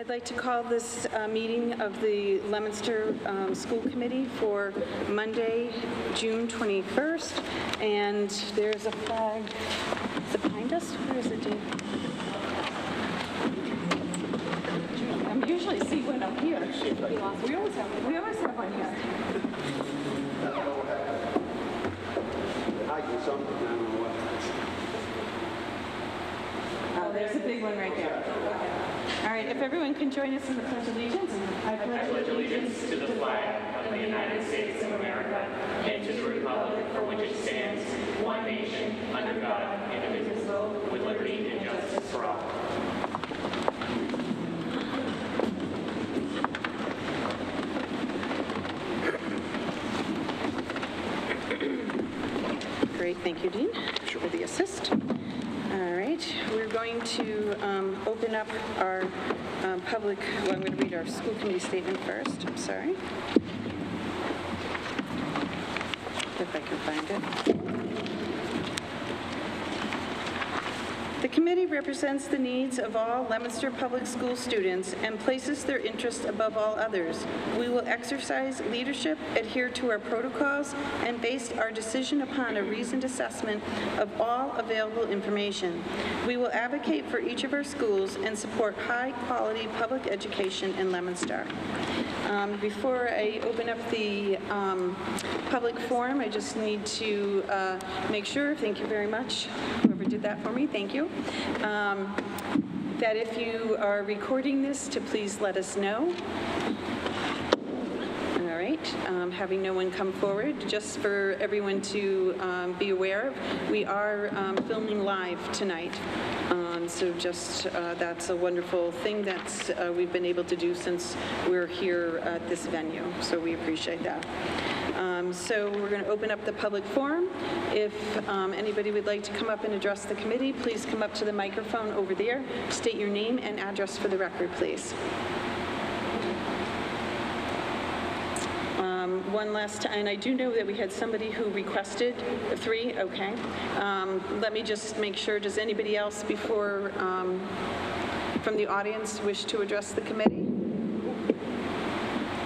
I'd like to call this meeting of the Leominster School Committee for Monday, June 21st. And there's a flag. Is it behind us? Where is it, Dave? I usually see one up here. We always have one here. Oh, there's a big one right there. All right, if everyone can join us in the Pledge of Allegiance. I pledge allegiance to the flag of the United States of America and to the republic for which it stands, one nation, under God, indivisible, with liberty and justice for all. Great, thank you, Dean, for the assist. All right, we're going to open up our public, well, I'm going to read our school committee statement first. I'm sorry. If I can find it. The committee represents the needs of all Leominster Public School students and places their interests above all others. We will exercise leadership, adhere to our protocols, and base our decision upon a reasoned assessment of all available information. We will advocate for each of our schools and support high-quality public education in Leominster. Before I open up the public forum, I just need to make sure, thank you very much, whoever did that for me, thank you, that if you are recording this, to please let us know. All right, having no one come forward, just for everyone to be aware of, we are filming live tonight. So just that's a wonderful thing that we've been able to do since we're here at this venue. So we appreciate that. So we're going to open up the public forum. If anybody would like to come up and address the committee, please come up to the microphone over there. State your name and address for the record, please. One last time, and I do know that we had somebody who requested 3, okay. Let me just make sure, does anybody else before, from the audience, wish to address the committee?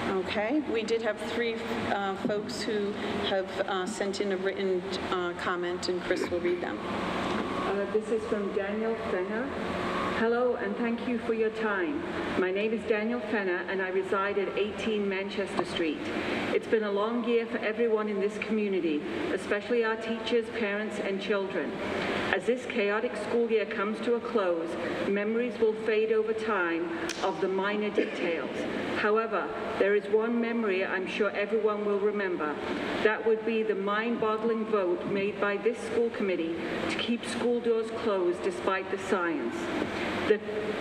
Okay, we did have 3 folks who have sent in a written comment, and Chris will read them. This is from Daniel Fenner. Hello, and thank you for your time. My name is Daniel Fenner, and I reside at 18 Manchester Street. It's been a long year for everyone in this community, especially our teachers, parents, and children. As this chaotic school year comes to a close, memories will fade over time of the minor details. However, there is one memory I'm sure everyone will remember. That would be the mind-boggling vote made by this school committee to keep school doors closed despite the science.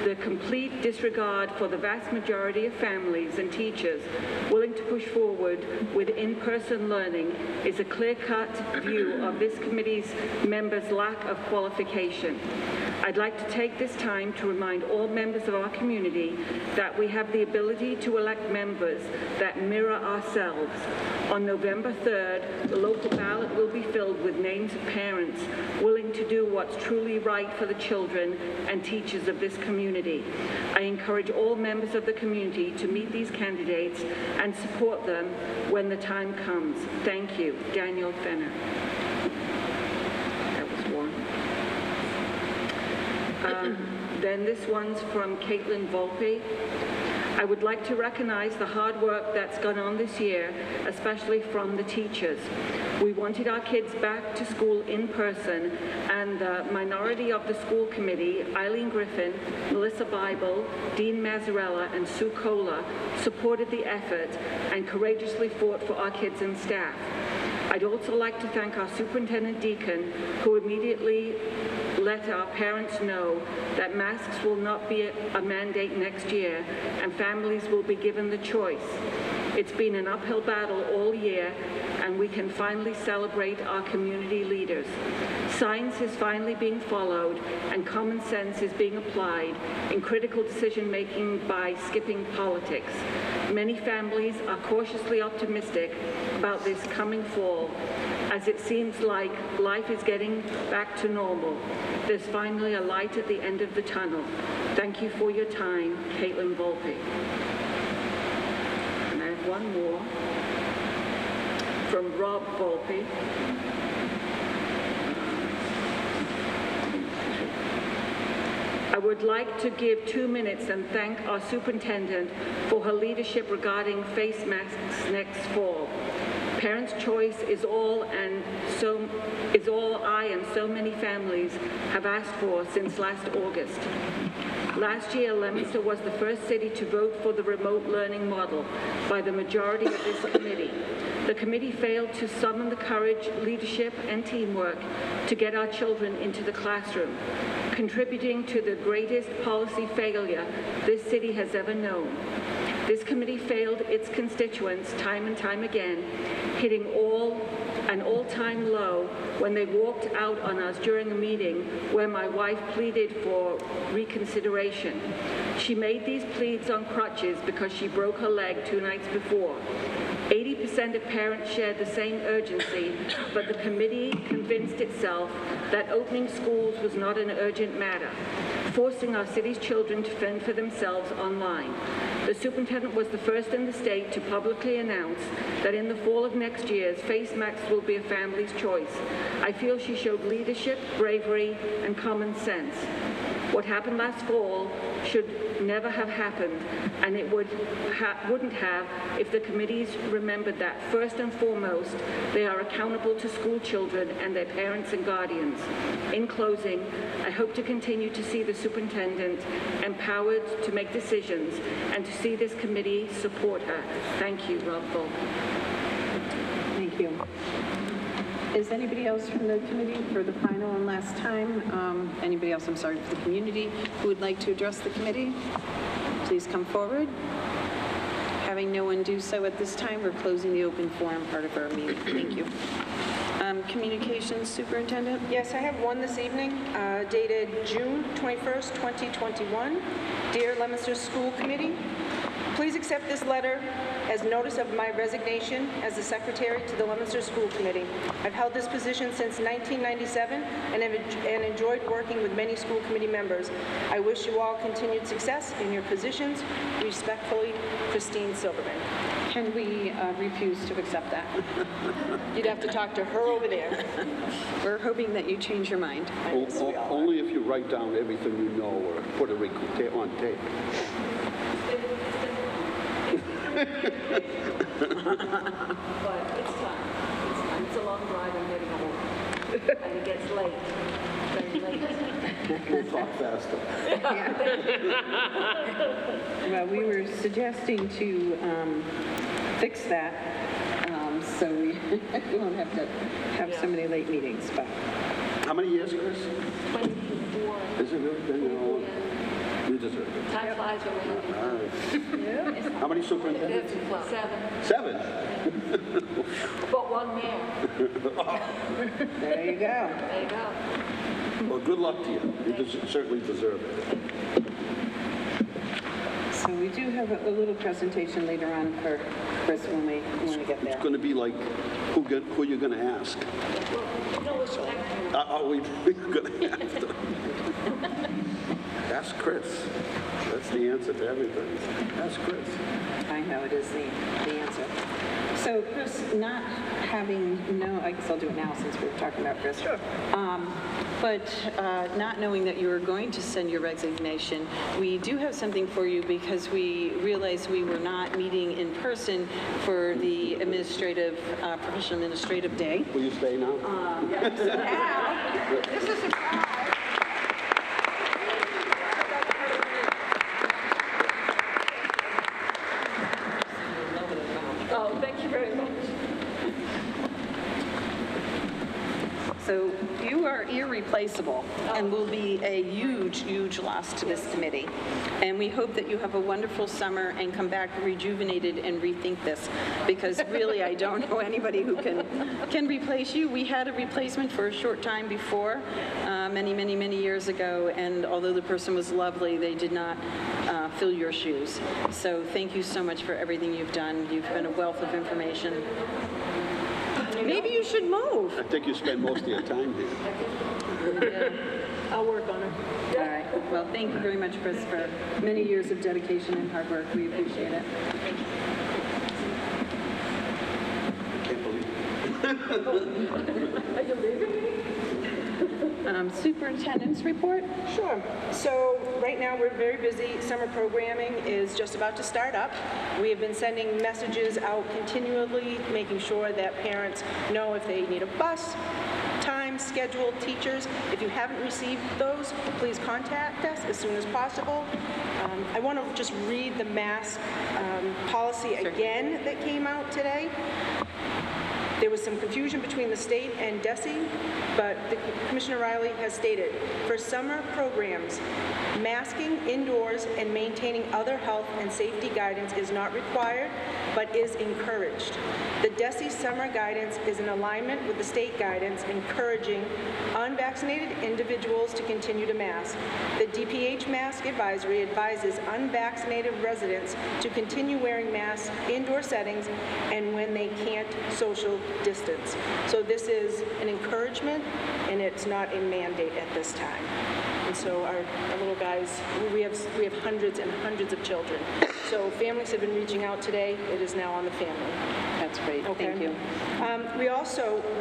The complete disregard for the vast majority of families and teachers willing to push forward with in-person learning is a clear-cut view of this committee's members' lack of qualification. I'd like to take this time to remind all members of our community that we have the ability to elect members that mirror ourselves. On November 3rd, the local ballot will be filled with names of parents willing to do what's truly right for the children and teachers of this community. I encourage all members of the community to meet these candidates and support them when the time comes. Thank you. Daniel Fenner. That was one. Then this one's from Caitlin Volpe. I would like to recognize the hard work that's gone on this year, especially from the teachers. We wanted our kids back to school in person, and the minority of the school committee, Eileen Griffin, Melissa Bible, Dean Mazzarella, and Sue Kohler, supported the effort and courageously fought for our kids and staff. I'd also like to thank our superintendent Deacon, who immediately let our parents know that masks will not be a mandate next year and families will be given the choice. It's been an uphill battle all year, and we can finally celebrate our community leaders. Science is finally being followed, and common sense is being applied in critical decision-making by skipping politics. Many families are cautiously optimistic about this coming fall, as it seems like life is getting back to normal. There's finally a light at the end of the tunnel. Thank you for your time, Caitlin Volpe. And I have one more from Rob Volpe. I would like to give 2 minutes and thank our superintendent for her leadership regarding face masks next fall. Parents' choice is all I and so many families have asked for since last August. Last year, Leominster was the first city to vote for the remote learning model by the majority of this committee. The committee failed to summon the courage, leadership, and teamwork to get our children into the classroom, contributing to the greatest policy failure this city has ever known. This committee failed its constituents time and time again, hitting an all-time low when they walked out on us during a meeting where my wife pleaded for reconsideration. She made these pleas on crutches because she broke her leg 2 nights before. 80% of parents shared the same urgency, but the committee convinced itself that opening schools was not an urgent matter, forcing our city's children to fend for themselves online. The superintendent was the first in the state to publicly announce that in the fall of next year, face masks will be a family's choice. I feel she showed leadership, bravery, and common sense. What happened last fall should never have happened, and it wouldn't have if the committees remembered that, first and foremost, they are accountable to school children and their parents and guardians. In closing, I hope to continue to see the superintendent empowered to make decisions and to see this committee support her. Thank you, Rob Volpe. Thank you. Is anybody else from the committee for the final and last time? Anybody else, I'm sorry, for the community who would like to address the committee? Please come forward. Having no one do so at this time, we're closing the open forum part of our meeting. Thank you. Communications Superintendent? Yes, I have one this evening, dated June 21st, 2021. Dear Leominster School Committee, please accept this letter as notice of my resignation as the secretary to the Leominster School Committee. I've held this position since 1997 and enjoyed working with many school committee members. I wish you all continued success in your positions. Respectfully, Christine Silverman. Can we refuse to accept that? You'd have to talk to her over there. We're hoping that you change your mind. Only if you write down everything you know or put it on tape. But it's time. It's a long drive and getting home. And it gets late. Very late. We'll talk faster. Well, we were suggesting to fix that so we won't have to have so many late meetings. But How many years, Chris? 24. Is it really been that long? You deserve it. Time flies when we're All right. How many superintendents? 7. 7. But one mayor. there you go. There you go. Well, good luck to you. You certainly deserve it. So we do have a little presentation later on for Chris when we get there. It's going to be like, who you're going to ask? No, it's like, We're going to have to. Ask Chris. That's the answer to everything. Ask Chris. I know it is the answer. So Chris, not having I guess I'll do it now since we're talking about Chris. Sure. But not knowing that you were going to send your resignation, we do have something for you because we realized we were not meeting in person for the professional administrative day. Will you stay now? This is a surprise. oh, thank you very much. So you are irreplaceable and will be a huge, huge loss to this committee. And we hope that you have a wonderful summer and come back rejuvenated and rethink this, because really I don't know anybody who can replace you. We had a replacement for a short time before, many years ago, and although the person was lovely, they did not fill your shoes. So thank you so much for everything you've done. You've been a wealth of information. Maybe you should move. I think you spend most of your time here. I'll work on it. All right. Well, thank you very much, Chris, for many years of dedication and hard work. We appreciate it. Can't believe Are you leaving me? Superintendent's report? Sure. So right now we're very busy. Summer programming is just about to start up. We have been sending messages out continually, making sure that parents know if they need a bus, time, schedule, teachers. If you haven't received those, please contact us as soon as possible. I want to just read the mask policy again that came out today. There was some confusion between the state and DESE, but Commissioner Riley has stated, for summer programs, masking indoors and maintaining other health and safety guidance is not required, but is encouraged. The DESE summer guidance is in alignment with the state guidance encouraging unvaccinated individuals to continue to mask. The DPH mask advisory advises unvaccinated residents to continue wearing masks indoor settings and when they can't social distance. So this is an encouragement and it's not a mandate at this time. And so our little guys, we have hundreds and hundreds of children. So families have been reaching out today. It is now on the family. That's great. Okay. Thank you.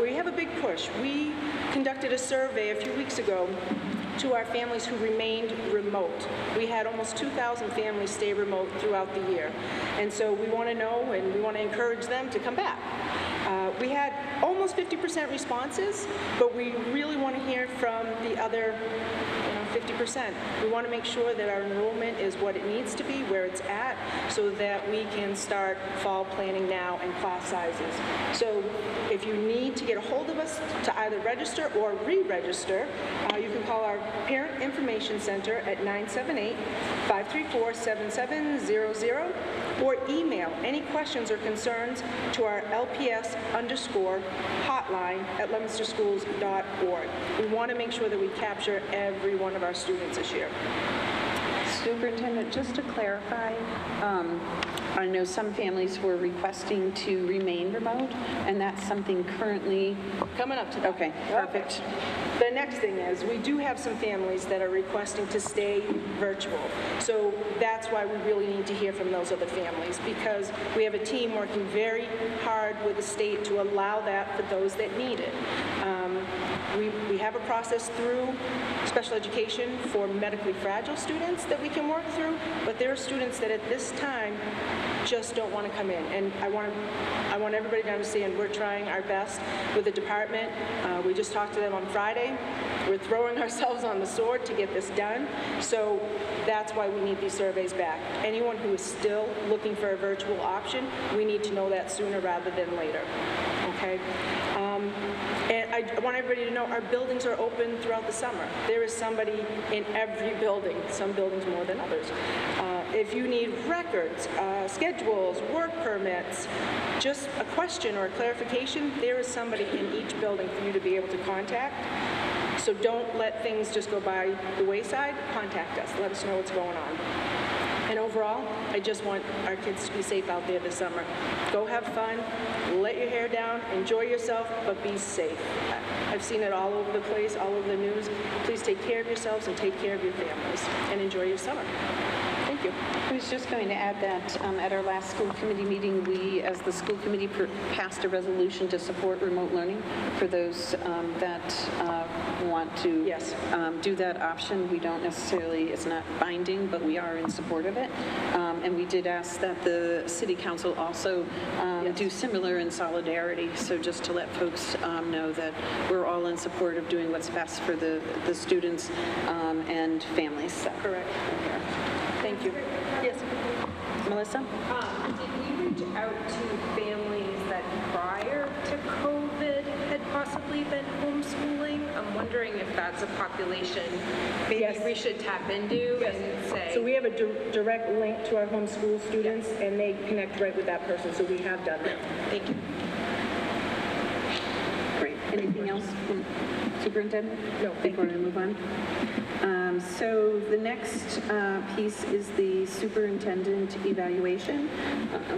We have a big push. We conducted a survey a few weeks ago to our families who remained remote. We had almost 2,000 families stay remote throughout the year. And so we want to know and we want to encourage them to come back. We had almost 50% responses, but we really want to hear from the other 50%. We want to make sure that our enrollment is what it needs to be, where it's at, so that we can start fall planning now and class sizes. So if you need to get a hold of us to either register or re-register, you can call our Parent Information Center at 978-534-7700 or email any questions or concerns to our LPS_hotline at leominsterschools.org. We want to make sure that we capture every one of our students this year. Superintendent, just to clarify, I know some families were requesting to remain remote, and that's something currently... Coming up to that. Okay, perfect. The next thing is, we do have some families that are requesting to stay virtual. So that's why we really need to hear from those other families, because we have a team working very hard with the state to allow that for those that need it. We have a process through special education for medically fragile students that we can work through, but there are students that at this time just don't want to come in. And I want everybody to understand we're trying our best with the department. We just talked to them on Friday. We're throwing ourselves on the sword to get this done. So that's why we need these surveys back. Anyone who is still looking for a virtual option, we need to know that sooner rather than later. Okay? And I want everybody to know our buildings are open throughout the summer. There is somebody in every building, some buildings more than others. If you need records, schedules, work permits, just a question or a clarification, there is somebody in each building for you to be able to contact. So don't let things just go by the wayside. Contact us. Let us know what's going on. And overall, I just want our kids to be safe out there this summer. Go have fun, let your hair down, enjoy yourself, but be safe. I've seen it all over the place, all over the news. Please take care of yourselves and take care of your families, and enjoy your summer. Thank you. I was just going to add that at our last school committee meeting, we, as the school committee, passed a resolution to support remote learning for those that want to do that option. We don't necessarily, it's not binding, but we are in support of it. And we did ask that the city council also do similar in solidarity. So just to let folks know that we're all in support of doing what's best for the students and families. So. Correct. Thank you. Yes. Melissa? Did we reach out to families that prior to COVID had possibly been homeschooling? I'm wondering if that's a population maybe we should tap into and say... So we have a direct link to our homeschool students, and they connect right with that person, so we have done that. Thank you. Great. Anything else, Superintendent? No, thank Before we move on? So So the next piece is the superintendent evaluation.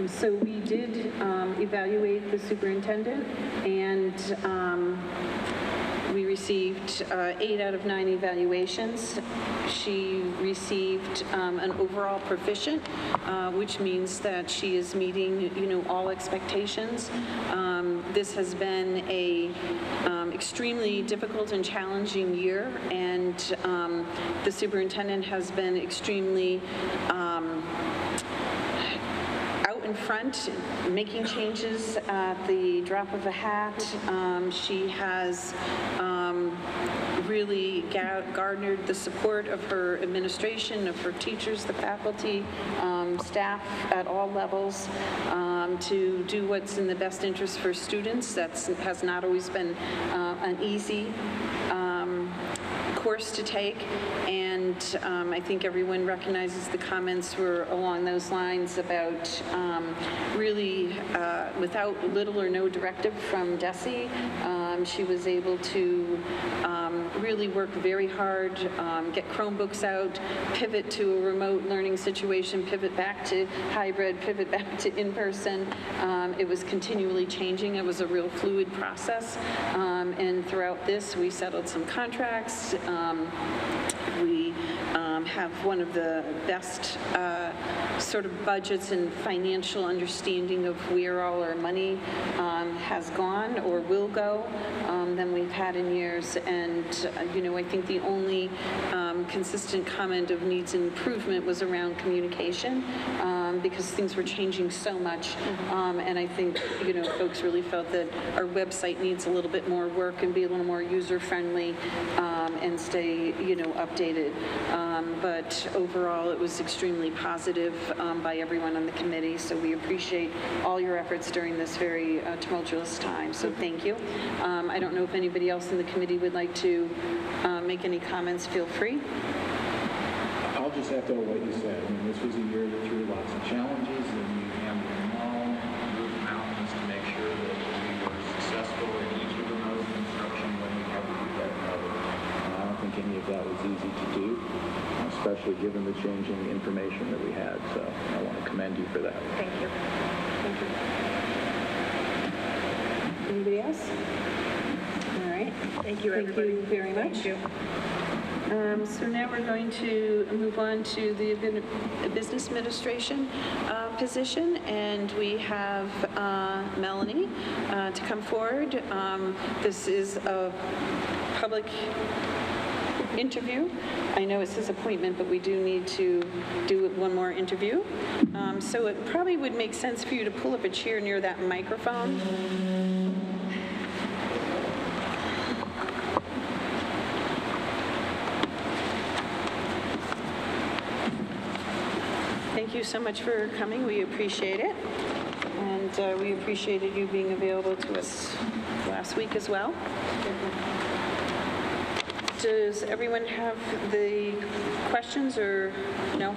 So we did evaluate the superintendent, and we received 8 out of 9 evaluations. She received an overall proficient, which means that she is meeting, all expectations. This has been a extremely difficult and challenging year, and the superintendent has been extremely out in front, making changes at the drop of a hat. She has really garnered the support of her administration, of her teachers, the faculty, staff at all levels, to do what's in the best interest for students. That has not always been an easy course to take, and I think everyone recognizes the comments were along those lines about really without little or no directive from DESE, she was able to really work very hard, get Chromebooks out, pivot to a remote learning situation, pivot back to hybrid, pivot back to in-person. It was continually changing. It was a real fluid process, and throughout this, we settled some contracts. We have one of the best sort of budgets and financial understanding of where all our money has gone or will go than we've had in years. And, I think the only consistent comment of needs improvement was around communication, because things were changing so much. And I think, folks really felt that our website needs a little bit more work and be a little more user-friendly and stay, updated. But overall, it was extremely positive by everyone on the committee, so we appreciate all your efforts during this very tumultuous time, so thank you. I don't know if anybody else in the committee would like to make any comments. Feel free. I'll just echo what you said. I mean, this was a year that threw lots of challenges, and you handled them all, moved mountains to make sure that we were successful in each of the modes of instruction when we had to do that mode. And I don't think any of that was easy to do, especially given the changing information that we had. So I want to commend you for that. Thank you. Thank you. Anybody else? All right. Thank you, everybody. Thank you very much. Thank you. So now we're going to move on to the business administration position, and we have Melanie to come forward. This is a public interview. I know it says appointment, but we do need to do one more interview. So it probably would make sense for you to pull up a chair near that microphone. Thank you so much for coming. We appreciate it. And we appreciated you being available to us last week as well. Does everyone have the questions or no?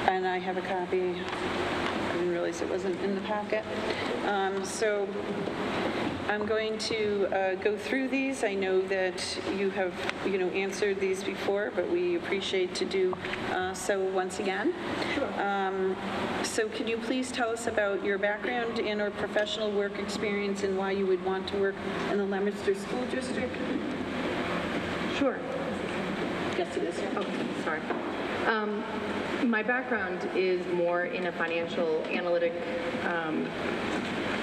And I have a copy. I didn't realize it wasn't in the packet. So I'm going to go through these. I know that you have, answered these before, but we appreciate to do so once again. Sure. So can you please tell us about your background and or professional work experience and why you would want to work in the Leominster School District? Sure. Yes, it is. Oh, sorry. My background is more in a financial analytic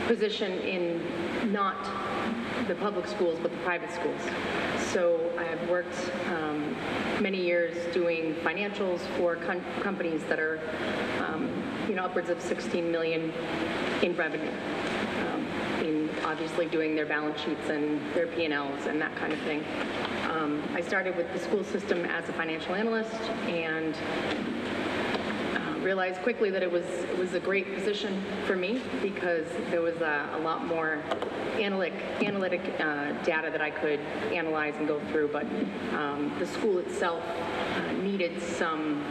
position in not the public schools, but the private schools. So I have worked many years doing financials for companies that are, upwards of 16 million in revenue, in obviously doing their balance sheets and their P&Ls and that kind of thing. I started with the school system as a financial analyst and realized quickly that it was a great position for me because there was a lot more analytic data that I could analyze and go through, but the school itself needed some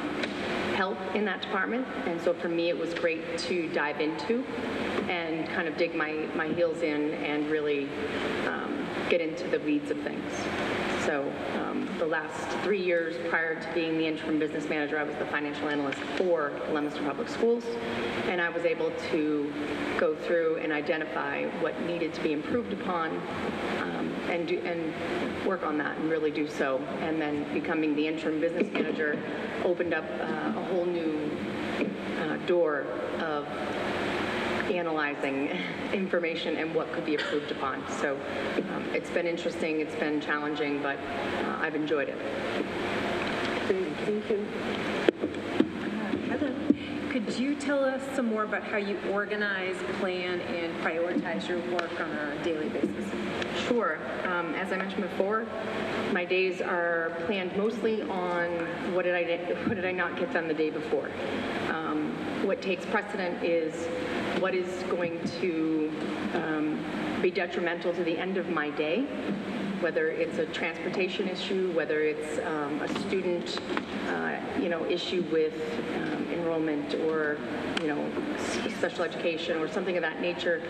help in that department, and so for me it was great to dive into and kind of dig my heels in and really get into the weeds of things. So the last 3 years prior to being the interim business manager, I was the financial analyst for Leominster Public Schools, and I was able to go through and identify what needed to be improved upon and work on that and really do so. And then becoming the interim business manager opened up a whole new door of analyzing information and what could be improved upon. So it's been interesting, it's been challenging, but I've enjoyed it. Thank you. Heather, could you tell us some more about how you organize, plan, and prioritize your work on a daily basis? Sure. As I mentioned before, my days are planned mostly on what did I not get done the day before. What takes precedent is what is going to be detrimental to the end of my day, whether it's a transportation issue, whether it's a student, issue with enrollment or, special education or something of that nature.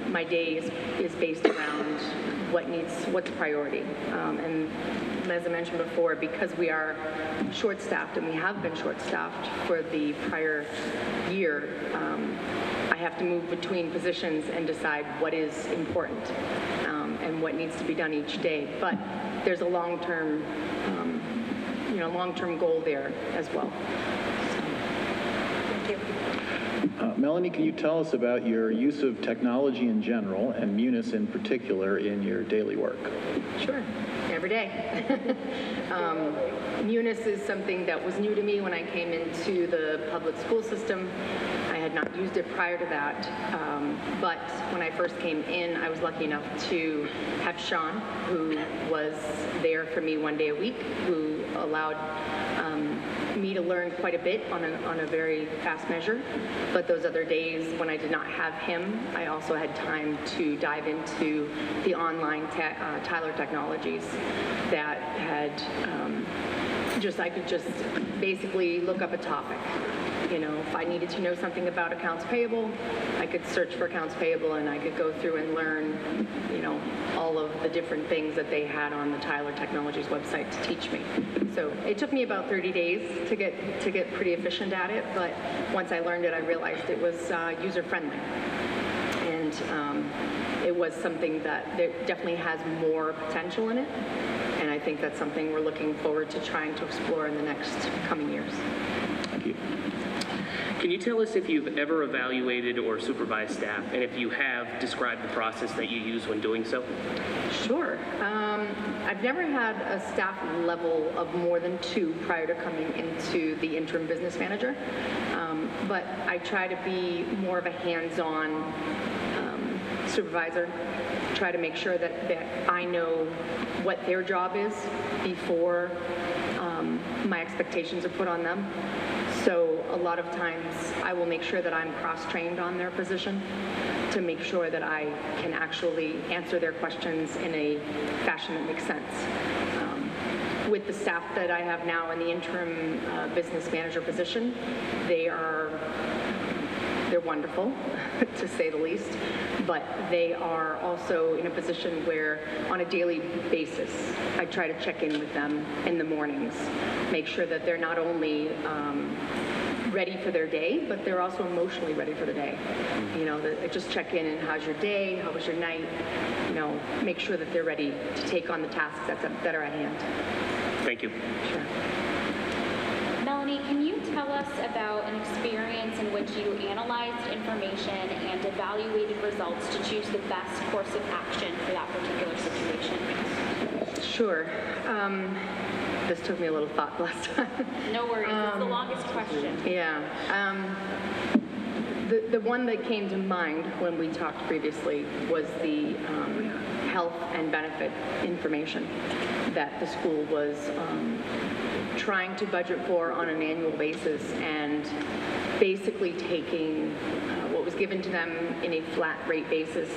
My day is based around what's a priority. And as I mentioned before, because we are short-staffed, and we have been short-staffed for the prior year, I have to move between positions and decide what is important and what needs to be done each day. But there's a long-term goal there as well. Thank you. Melanie, can you tell us about your use of technology in general and Munis in particular in your daily work? Sure, every day. Munis is something that was new to me when I came into the public school system. I had not used it prior to that, but when I first came in, I was lucky enough to have Sean, who was there for me one day a week, who allowed me to learn quite a bit on a very fast measure. But those other days when I did not have him, I also had time to dive into the online Tyler technologies that had I could just basically look up a topic. If I needed to know something about accounts payable, I could search for accounts payable, and I could go through and learn, all of the different things that they had on the Tyler Technologies website to teach me. So it took me about 30 days to get pretty efficient at it, but once I learned it, I realized it was user-friendly. And it was something that there definitely has more potential in it, and I think that's something we're looking forward to trying to explore in the next coming years. Thank you. Can you tell us if you've ever evaluated or supervised staff, and if you have, describe the process that you use when doing so? Sure. I've never had a staff level of more than 2 prior to coming into the interim business manager, but I try to be more of a hands-on supervisor, try to make sure that I know what their job is before my expectations are put on them. So a lot of times I will make sure that I'm cross-trained on their position to make sure that I can actually answer their questions in a fashion that makes sense. With the staff that I have now in the interim business manager position, they're wonderful, to say the least, but they are also in a position where, on a daily basis, I try to check in with them in the mornings, make sure that they're not only ready for their day, but they're also emotionally ready for the day. Just check in and how's your day, how was your night, make sure that they're ready to take on the tasks that are at hand. Thank you. Sure. Melanie, can you tell us about an experience in which you analyzed information and evaluated results to choose the best course of action for that particular situation? Sure. This took me a little thought last time. No worries, it's the longest question. Yeah. The one that came to mind when we talked previously was the health and benefit information that the school was trying to budget for on an annual basis, and basically taking what was given to them in a flat rate basis,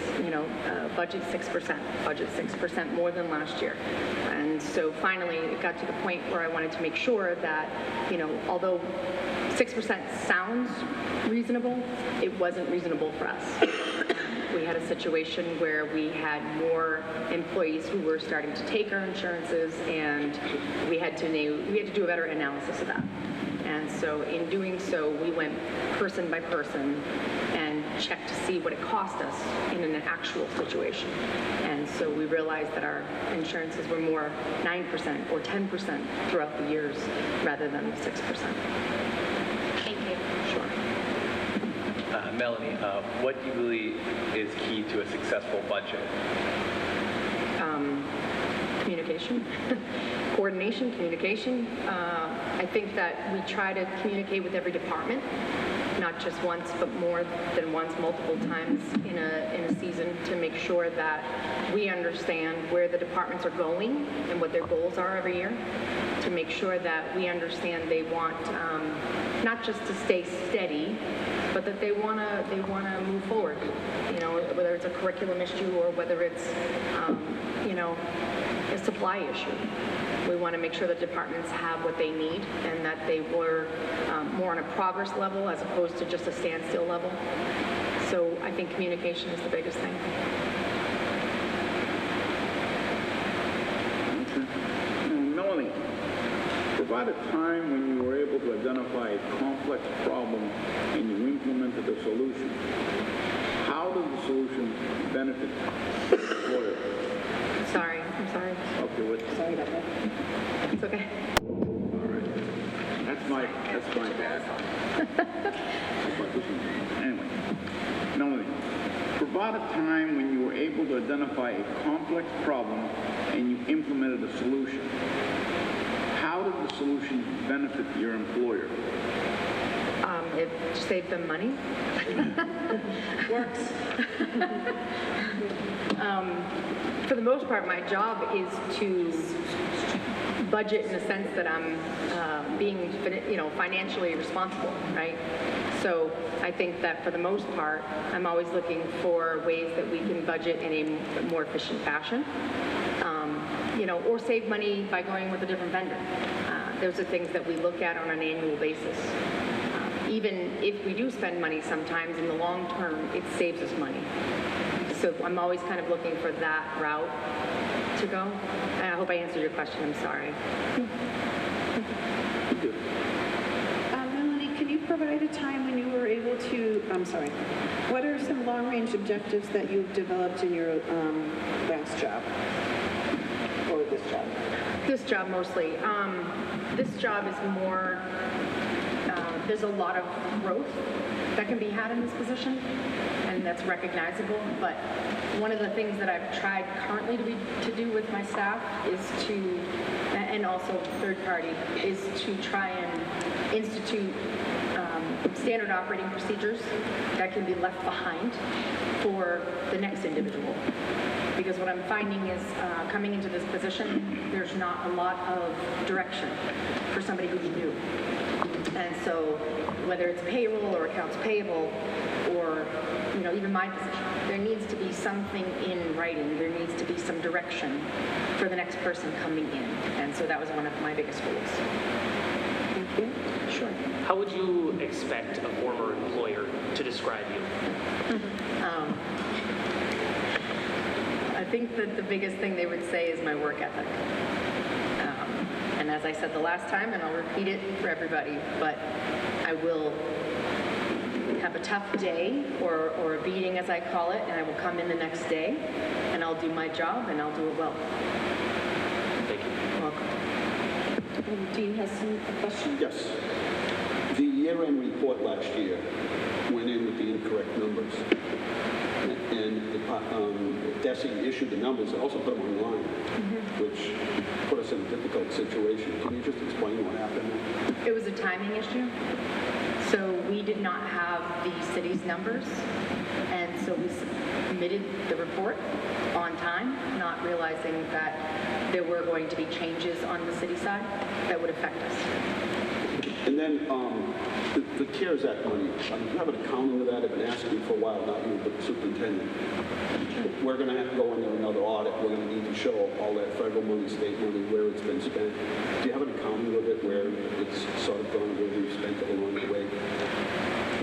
budget 6% more than last year. And so finally it got to the point where I wanted to make sure that, although 6% sounds reasonable, it wasn't reasonable for us. we had a situation where we had more employees who were starting to take our insurances, and we had to do a better analysis of that. And so in doing so, we went person by person and checked to see what it cost us in an actual situation. And so we realized that our insurances were more 9% or 10% throughout the years rather than 6%. Thank you. Sure. Melanie, what do you believe is key to a successful budget? Communication, coordination, communication. I think that we try to communicate with every department, not just once, but more than once, multiple times in a season, to make sure that we understand where the departments are going and what their goals are every year, to make sure that we understand they want not just to stay steady, but that they want to move forward. You know, whether it's a curriculum issue or whether it's you know, a supply issue. We want to make sure that departments have what they need and that they were more on a progress level as opposed to just a standstill level. So I think communication is the biggest thing. Melanie, provide a time when you were able to identify a complex problem and you implemented a solution. How did the solution benefit the employer? I'm sorry. Okay, what? Sorry about that. It's okay. All right. That's my bad. Anyway, Melanie, provide a time when you were able to identify a complex problem and you implemented a solution. How did the solution benefit your employer? It saved them money. Works. For the most part, my job is to budget in the sense that I'm being, financially responsible, right? So I think that for the most part, I'm always looking for ways that we can budget in a more efficient fashion, or save money by going with a different vendor. Those are things that we look at on an annual basis. Even if we do spend money sometimes, in the long term, it saves us money. So I'm always kind of looking for that route to go. And I hope I answered your question. I'm sorry. Melanie, can you provide a time when you were able to, what are some long-range objectives that you've developed in your last job? Or this job? This job mostly. This job is more, there's a lot of growth that can be had in this position, and that's recognizable. But one of the things that I've tried currently to do with my staff is to, and also third party, is to try and institute standard operating procedures that can be left behind for the next individual. Because what I'm finding is coming into this position, there's not a lot of direction for somebody who's new. And so whether it's payroll or accounts payable or, even my position, there needs to be something in writing. There needs to be some direction for the next person coming in. And so that was one of my biggest goals. Thank you. Sure. How would you expect a former employer to describe you? I think that the biggest thing they would say is my work ethic. And as I said the last time, and I'll repeat it for everybody, but I will have a tough day or a beating, as I call it, and I will come in the next day, and I'll do my job, and I'll do it well. Thank you. You're welcome. Dean has some questions? Yes. The year-end report last year went in with the incorrect numbers. And DESE issued the numbers, and also put them online, which put us in a difficult situation. Can you just explain what happened? It was a timing issue. So we did not have the city's numbers, and so we submitted the report on time, not realizing that there were going to be changes on the city side that would affect us. And then the CARES Act money, you have an accounting of that. I've been asking for a while, not you, but the superintendent. We're going to have to go into another audit. We're going to need to show all that federal money, state money, where it's been spent. Do you have an accounting of it where it's sort of gone, where we've spent it along the way?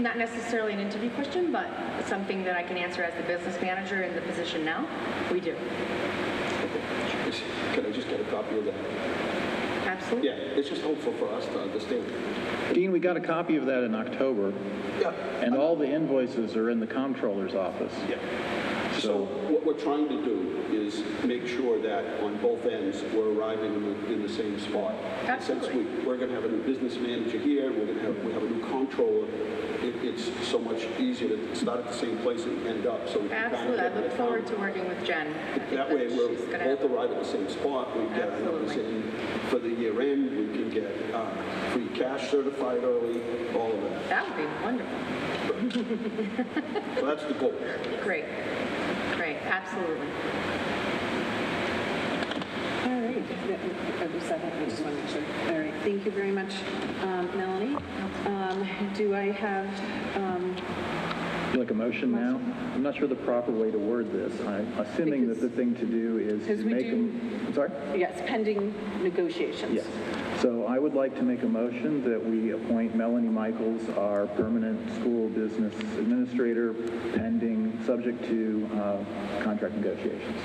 Not necessarily an interview question, but something that I can answer as the business manager in the position now. We do. Can I just get a copy of that? Absolutely. Yeah, it's just helpful for us to understand. Dean, we got a copy of that in October, Yeah. and all the invoices are in the comptroller's office. Yeah. So what we're trying to do is make sure that on both ends, we're arriving in the same spot. Absolutely. Since we're going to have a new business manager here, we have a new comptroller, it's so much easier to start at the same place and end up. So we can kind of Absolutely. I get look the forward account- to working with Jen. I think That way, she's we'll gonna- both arrive at the same spot. We get our numbers Absolutely. in for the year end. We can get free cash certified early, all of that. That would be wonderful. So that's the goal. Great. Great. Absolutely. All right. I just want to make sure. All right. Thank you very much, Melanie. Do I have, Would you like a motion now? I'm not sure the proper way to word this. I'm assuming that the thing to do is to because we make do- them... I'm sorry? yes, pending negotiations. Yes. So I would like to make a motion that we appoint Melanie Michaels, our permanent school business administrator, pending, subject to contract negotiations.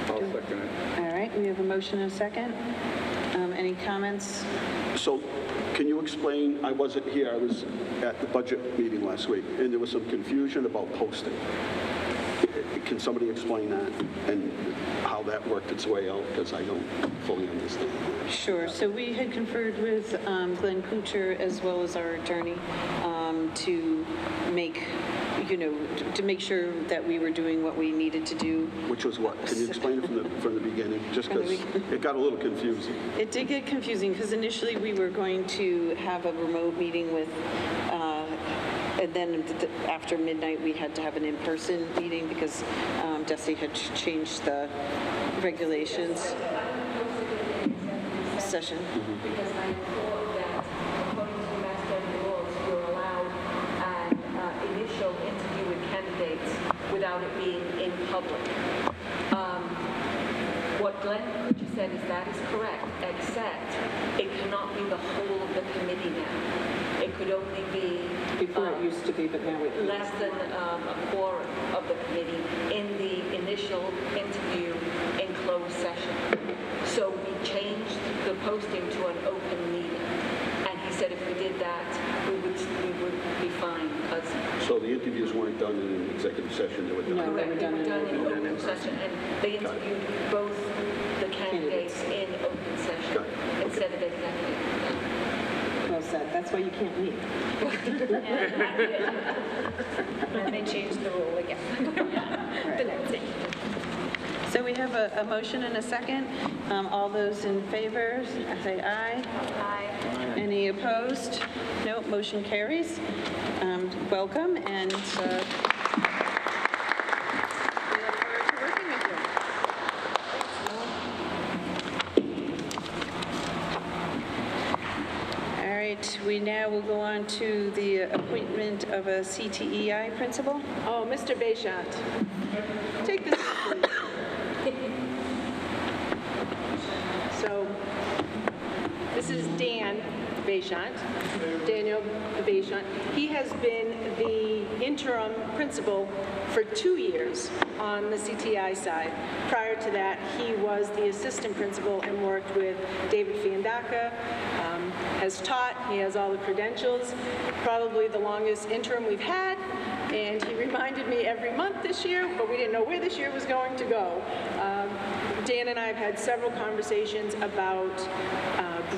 I'll second it. All right. We have a motion and a second. Any comments? So can you explain, I wasn't here, I was at the budget meeting last week, and there was some confusion about posting. Can somebody explain that and how that worked its way out? Because I don't fully understand. Sure. So we had conferred with Glenn Kuchar as well as our attorney to make, to make sure that we were doing what we needed to do. Which was what? Can you explain it from the beginning? Just because it got a little confusing. It did get confusing because initially we were going to have a remote meeting with, and then after midnight we had to have an in-person meeting because Desi had changed the regulations. Session. Because I thought that according to Mass General laws, you're allowed an initial interview with candidates without it being in public. What Glenn Kuchar said is that is correct, except it cannot be the whole of the committee now. It could only be Before it used to be, but now it is. less than a quorum of the committee in the initial interview in closed session. So we changed the posting to an open meeting. And he said if we did that, we would be fine. Because So the interviews weren't done in an executive session, they were done. No. correct, they were done in open session. And they interviewed both the candidates in open session Got it. Okay. instead of executive. Well said. That's why you can't leave. And they changed the rule again. The next day. So we have a motion and a second. All those in favor, say aye. Aye. Any opposed? No, motion carries. Welcome, and we look forward to working with you. All right, we now will go on to the appointment of a CTEI principal. Oh, Mr. Béchant, take this, please. So, this is Dan Béchant, Daniel Béchant. He has been the interim principal for 2 years on the CTI side. Prior to that, he was the assistant principal and worked with David Fiandaca, has taught, he has all the credentials, probably the longest interim we've had, and he reminded me every month this year, but we didn't know where this year was going to go. Dan and I have had several conversations about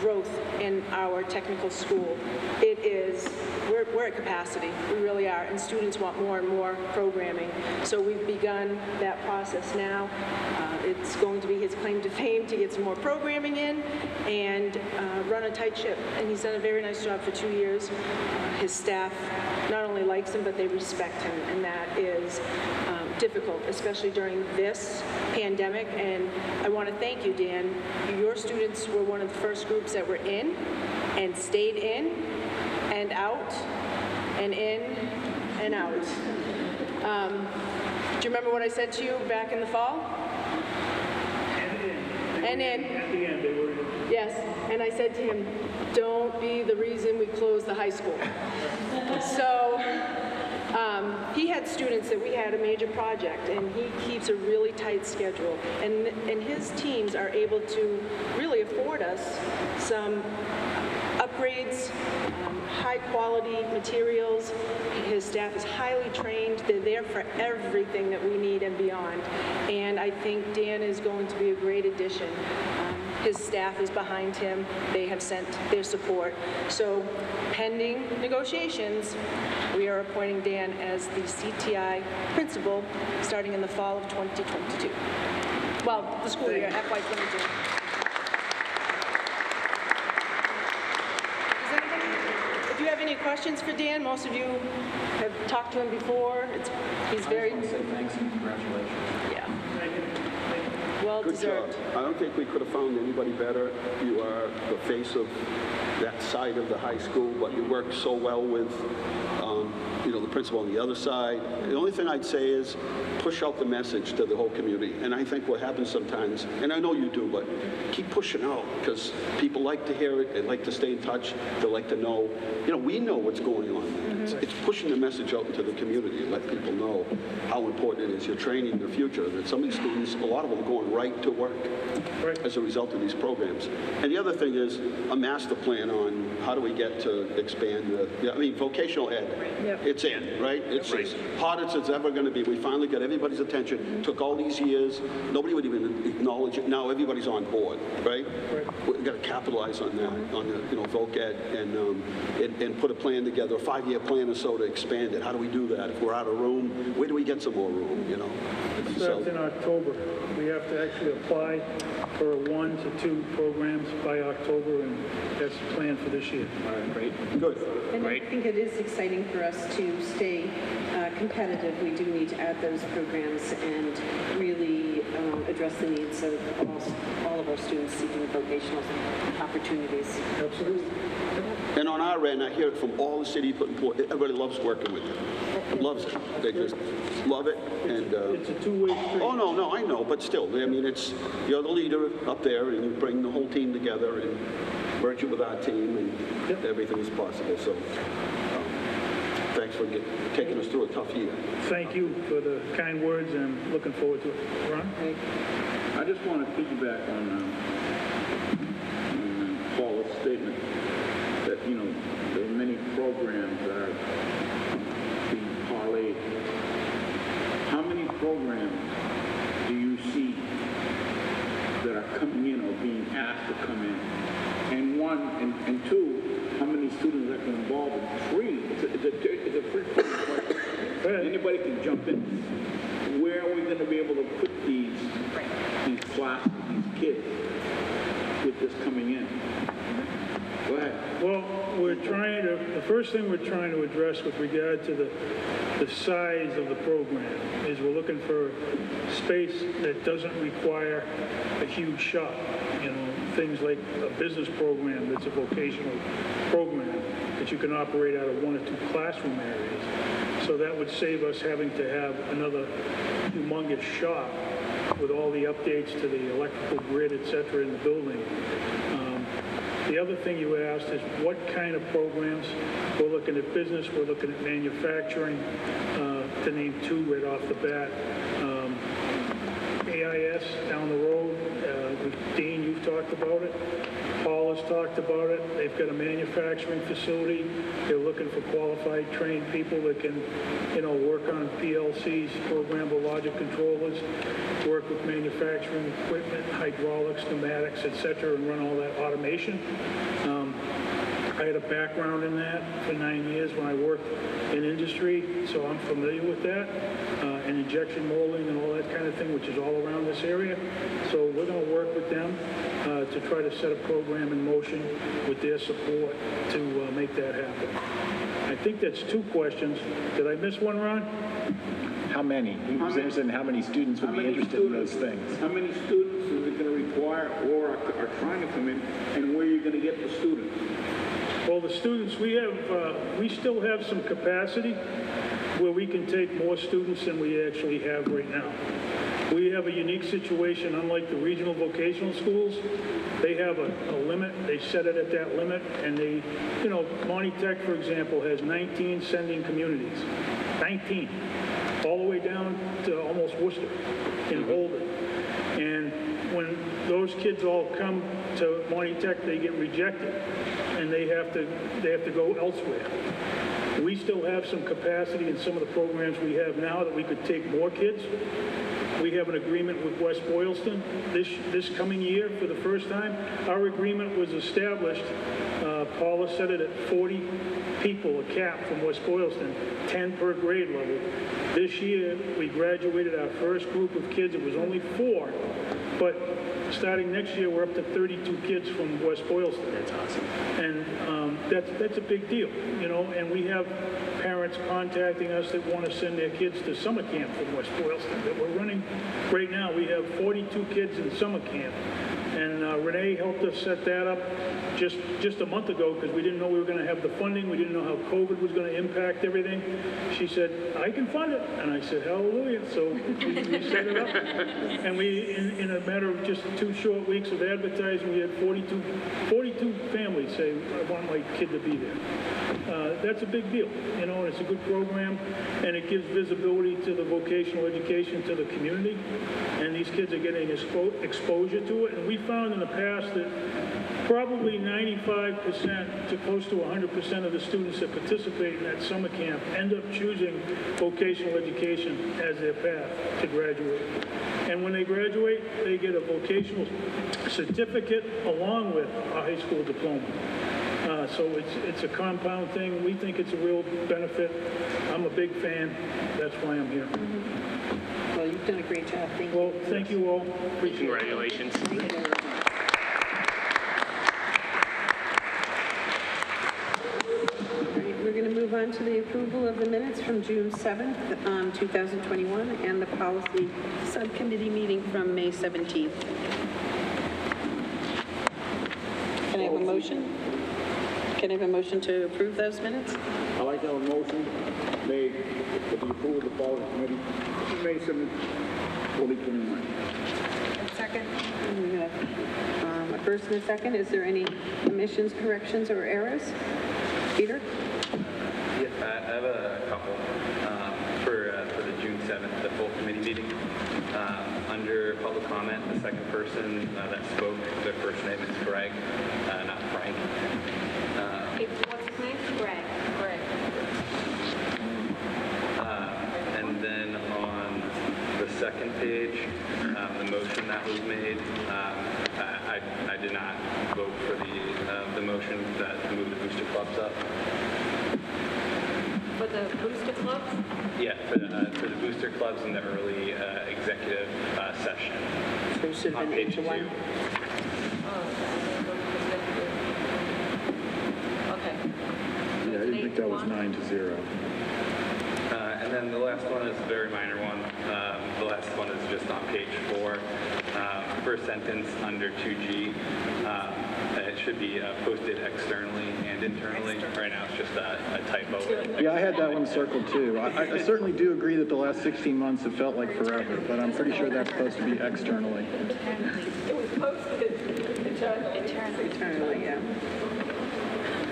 growth in our technical school. It is, we're at capacity, we really are, and students want more and more programming. So we've begun that process now. It's going to be his claim to fame to get some more programming in and run a tight ship. And he's done a very nice job for 2 years. His staff not only likes him, but they respect him, and that is difficult, especially during this pandemic. And I want to thank you, Dan. Your students were one of the first groups that were in and stayed in and out and in and out. Do you remember what I said to you back in the fall? And in. At the end, they were in. Yes, and I said to him, don't be the reason we close the high school. So he had students that we had a major project, and he keeps a really tight schedule. And his teams are able to really afford us some upgrades, high-quality materials. His staff is highly trained. They're there for everything that we need and beyond. And I think Dan is going to be a great addition. His staff is behind him. They have sent their support. So pending negotiations, we are appointing Dan as the CTI principal starting in the fall of 2022. Well, the school year, FY22. If you have any questions for Dan, most of you have talked to him before. He's very... I just want to say thanks and congratulations. Yeah. Well Good deserved. job. I don't think we could have found anybody better. You are the face of that side of the high school, but you work so well with, the principal on the other side. The only thing I'd say is push out the message to the whole community. And I think what happens sometimes, and I know you do, but keep pushing out because people like to hear it. They like to stay in touch. They like to know. We know what's going on. It's pushing the message out into the community and let people know how important it is. You're training in the future. That some of these students, a lot of them are going right to work as a result of these programs. And the other thing is a master plan on how do we get to expand vocational ed. Yep. It's in, right? It's as hard as it's ever going to be. We finally got everybody's attention. Took all these years. Nobody would even acknowledge it. Now everybody's on board, right? We've got to capitalize on that, on the voc ed, and put a plan together, a 5-year plan or so to expand it. How do we do that? If we're out of room, where do we get some more room? It starts in October. We have to actually apply for 1 to 2 programs by October, and that's the plan for this year. All right, great. Good. And I think it is exciting for us to stay competitive. We do need to add those programs and really address the needs of all of our students seeking vocational opportunities. Absolutely. And on our end, I hear it from all the city put in port. Everybody loves working with you. Loves it. They just love it. And it's a two-way street. Oh, no, I know. But still, you're the leader up there, and you bring the whole team together and merge it with our team, and everything is possible. So thanks for taking us through a tough year. Thank you for the kind words, and looking forward to it. Ron? I just want to piggyback on Paula's statement that, there are many programs that are being parlayed. How many programs do you see that are coming in or being asked to come in? And one, and two, how many students are involved in? 3. It's a free question. Anybody can jump in. Where are we going to be able to put these classes, these kids, with this coming in? Go ahead. Well, the first thing we're trying to address with regard to the size of the program is we're looking for space that doesn't require a huge shop. Things like a business program that's a vocational program that you can operate out of 1 or 2 classroom areas. So that would save us having to have another humongous shop with all the updates to the electrical grid, et cetera, in the building. The other thing you asked is what kind of programs. We're looking at business, we're looking at manufacturing, to name 2 right off the bat. AIS down the road, Dean, you've talked about it. Paul has talked about it. They've got a manufacturing facility. They're looking for qualified, trained people that can, work on PLCs, programmable logic controllers, work with manufacturing equipment, hydraulics, pneumatics, et cetera, and run all that automation. I had a background in that for 9 years when I worked in industry, so I'm familiar with that, and injection molding and all that kind of thing, which is all around this area. So we're going to work with them to try to set a program in motion with their support to make that happen. I think that's 2 questions. Did I miss one, Ron? How many? He was interested in how many students would be interested in those things. How many students is it going to require or are trying to come in, and where are you going to get the students? Well, the students, we still have some capacity where we can take more students than we actually have right now. We have a unique situation, unlike the regional vocational schools. They have a limit, they set it at that limit, and they, you know, Monty Tech, for example, has 19 sending communities. 19. All the way down to almost Worcester in Holden. And when those kids all come to Monty Tech, they get rejected, and they have to go elsewhere. We still have some capacity in some of the programs we have now that we could take more kids. We have an agreement with West Boylston this coming year for the first time. Our agreement was established, Paula said it, at 40 people, a cap from West Boylston, 10 per grade level. This year, we graduated our first group of kids. It was only 4, but starting next year, we're up to 32 kids from West Boylston. That's awesome. And that's a big deal, you know, and we have parents contacting us that want to send their kids to summer camp from West Boylston that we're running right now. We have 42 kids in summer camp. And Renee helped us set that up just a month ago because we didn't know we were going to have the funding. We didn't know how COVID was going to impact everything. She said, I can fund it. And I said, hallelujah. So we set it up. And we, in a matter of just 2 short weeks of advertising, we had 42 families say, I want my kid to be there. That's a big deal, you know, and it's a good program, and it gives visibility to the vocational education to the community, and these kids are getting exposure to it. And we found in the past that probably 95% to close to 100% of the students that participate in that summer camp end up choosing vocational education as their path to graduate. And when they graduate, they get a vocational certificate along with a high school diploma. So it's a compound thing. We think it's a real benefit. I'm a big fan. That's why I'm here. Well, you've done a great job. Thank you. Well, thank you all. Appreciate it. Congratulations. Thank you. We're going to move on to the approval of the minutes from June 7th, 2021, and the policy subcommittee meeting from May 17th. Can I have a motion? Can I have a motion to approve those minutes? I'd like to have a motion made for the approval of the policy committee, May 7th, 2021. Second. We have a first and a second. Is there any omissions, corrections, or errors? Peter? Yeah, I have a couple for the June 7th, the full committee meeting. Under public comment, the second person that spoke, their first name is Greg, not Frank. What's his name? Greg. And then on the second page, the motion that was made, I did not vote for the motion that moved the booster clubs up. For the booster clubs? Yeah, for the booster clubs in the early executive session. So it should have On been page 8 to 1. 2. Okay. Yeah, I didn't think that was 9-0. And then the last one is a very minor one. The last one is just on page 4. First sentence under 2G. It should be posted externally and internally. Right now it's just a typo. Yeah, I had that one circled too. I certainly do agree that the last 16 months have felt like forever, but I'm pretty sure that's supposed to be externally. It was posted internally. Internally, yeah.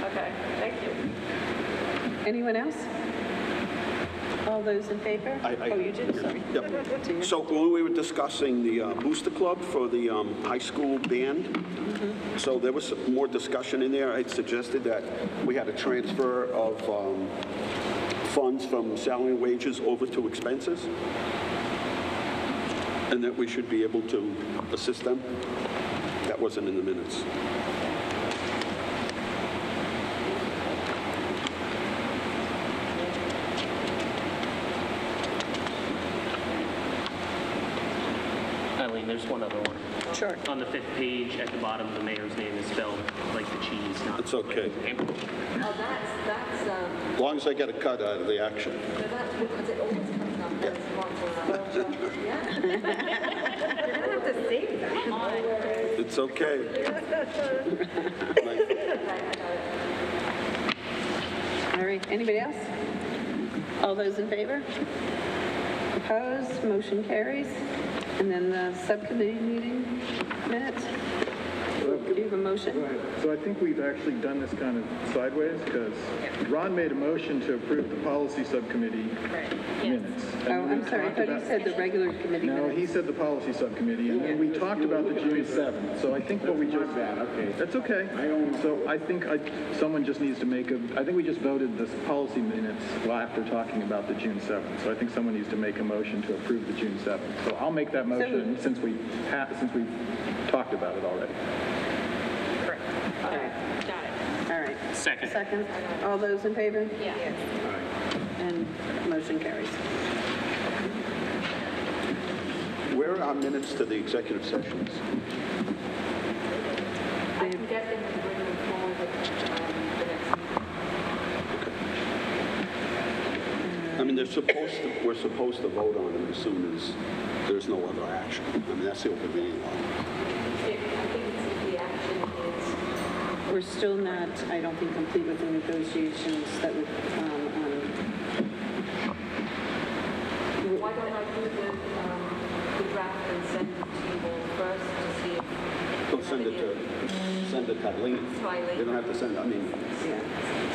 Okay, thank you. Anyone else? All those in favor? Oh, you did, sorry. Yep. So when we were discussing the booster club for the high school band, so there was some more discussion in there. I suggested that we had a transfer of funds from salary and wages over to expenses, and that we should be able to assist them. That wasn't in the minutes. Eileen, there's one other one. Sure. On the 5th page, at the bottom, the mayor's name is spelled like the cheese, not It's okay. like the name. Oh, that's, As long as I get a cut out of the action. that's because it always comes up as one for yeah. You don't have to save that. It's okay. All right, anybody else? All those in favor? Opposed? Motion carries. And then the subcommittee meeting minutes? Do you have a motion? So I think we've actually done this kind of sideways, because Ron made a motion to approve the policy subcommittee minutes. Oh, I'm sorry, I thought you said the regular committee No, minutes. he said the policy subcommittee, and then we talked about the June 7th. So I think what we just... That's okay. So I think someone just needs to make I think we just voted this policy minutes after talking about the June 7th. So I think someone needs to make a motion to approve the June 7th. So I'll make that motion since we've talked about it already. Correct. All right. Got it. All right. Second. Second. All those in favor? Yeah. And motion carries. Where are our minutes to the executive sessions? I can get them to bring them forward at the next meeting. I mean, we're supposed to vote on them as soon as there's no other action. I mean, that's the open meeting law. I think the action is... We're still not, I don't think, complete with the negotiations that would, Why don't I do the draft and send it to you all first to see if... Don't send it to Kathleen. You don't have to send, I mean... yeah.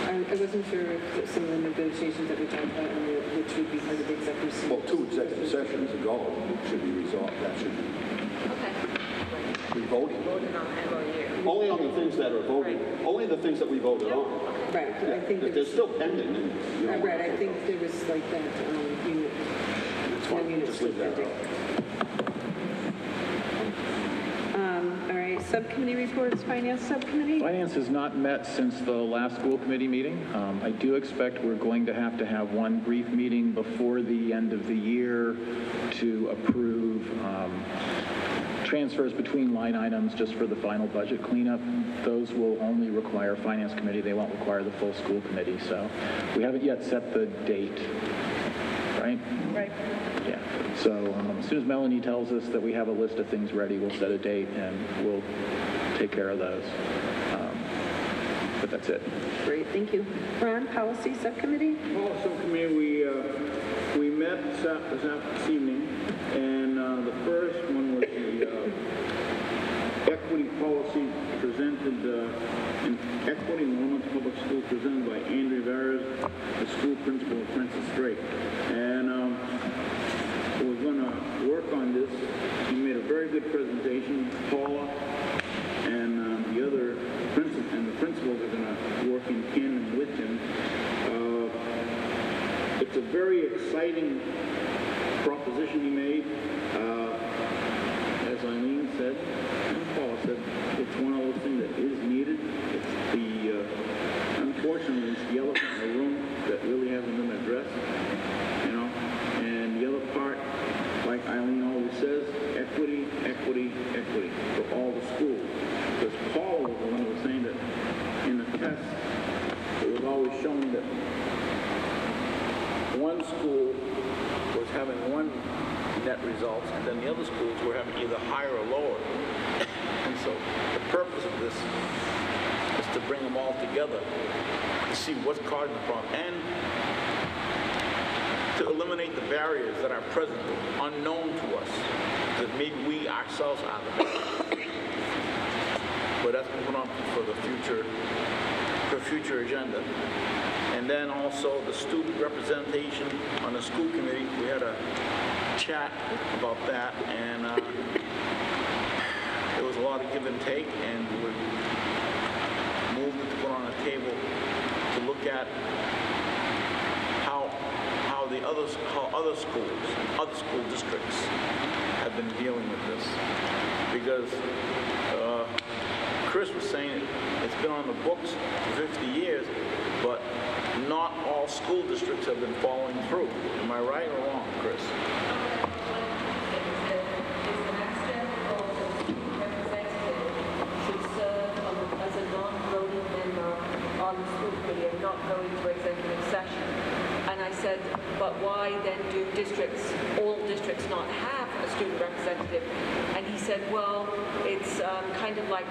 I wasn't sure if some of the negotiations that we talked about, which would be part of the executive session. Well, 2 executive sessions ago should be resolved. That should be... Okay. We voted? Voted on MOU. Only on the things that are voted, only the things that we voted on. Right, I think If they're still pending, then, you know... right, I think there was like that unit. It's fine, just leave that out. All right, subcommittee reports, finance subcommittee? Finance has not met since the last school committee meeting. I do expect we're going to have one brief meeting before the end of the year to approve transfers between line items just for the final budget cleanup. Those will only require finance committee. They won't require the full school committee. So we haven't yet set the date, right? Right. Yeah. So as soon as Melanie tells us that we have a list of things ready, we'll set a date and we'll take care of those. But that's it. Great, thank you. Ron, policy subcommittee? Policy subcommittee, we met this evening, and the first one was the equity policy presented, in equity in Leominster Public School presented by Andrea Varas, the school principal of Princess Drake. And we're going to work on this. He made a very good presentation. Paula and the other principals are going to work in tandem with him. It's a very exciting proposition he made. As Eileen said, and Paula said, it's one of those things that is needed. It's the, unfortunately, it's the elephant in the room that really hasn't been addressed, you know. And the other part, like Eileen always says, equity, equity, equity for all the schools. Because Paula was the one who was saying that in the test, it was always shown that one school was having one net results, and then the other schools were having either higher or lower. And so the purpose of this is to bring them all together to see what's causing the problem and to eliminate the barriers that are present, unknown to us, that maybe we ourselves are the barriers. But that's been put on for the future agenda. And then also the student representation on the school committee. We had a chat about that, and there was a lot of give and take, and we moved it to put on a table to look at how other schools, other school districts have been dealing with this. Because Chris was saying it's been on the books for 50 years, but not all school districts have been following through. Am I right or wrong, Chris? As a non-voting member on the school committee and not going to executive session. And I said, but why then do all districts not have a student representative? And he said, well, it's kind of like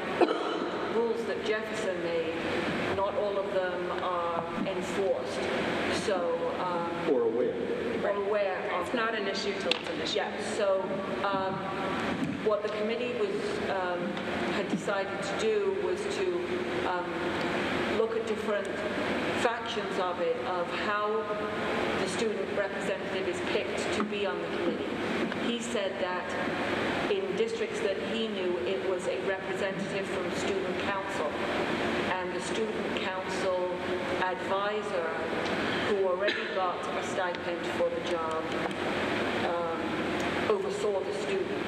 rules that Jefferson made. Not all of them are enforced. So, Or aware. or aware of. It's not an issue till it's an issue. Yeah, so what the committee had decided to do was to look at different factions of it, of how the student representative is picked to be on the committee. He said that in districts that he knew, it was a representative from student council, and the student council advisor, who already got a stipend for the job, oversaw the student.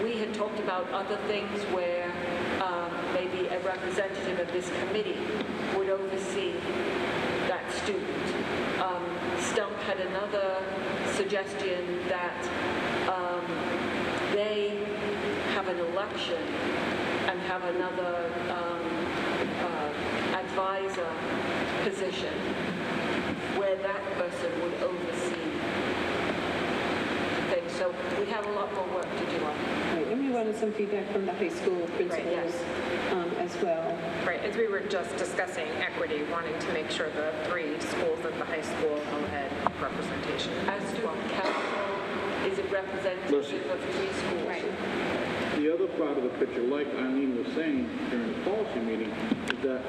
We had talked about other things where maybe a representative of this committee would oversee that student. Stump had another suggestion that they have an election and have another advisor position where that person would oversee things. So we have a lot more work to do on it. Right, and we wanted some feedback from the high school principals as well. Right, as we were just discussing equity, wanting to make sure the 3 schools at the high school all had representation. As student council is a representative of 3 schools. Right. The other part of the picture, like Eileen was saying during the policy meeting, is that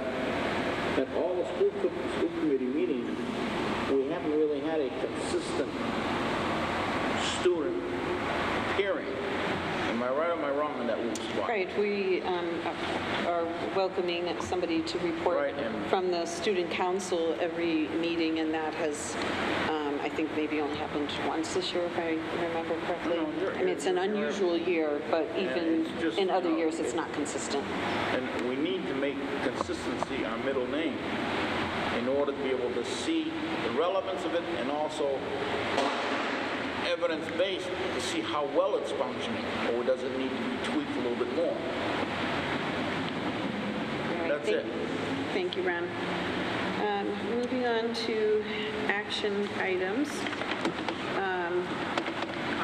at all the school committee meetings, we haven't really had a consistent student hearing. Am I right or am I wrong on that little spot? Right, we are welcoming somebody to report from the student council every meeting, and that has, I think, maybe only happened once this year, if I remember correctly. I mean, it's an unusual year, but even in other years, it's not consistent. And we need to make consistency our middle name in order to be able to see the relevance of it and also evidence-based to see how well it's functioning, or does it need to be tweaked a little bit more? That's it. Thank you, Ron. Moving on to action items. Can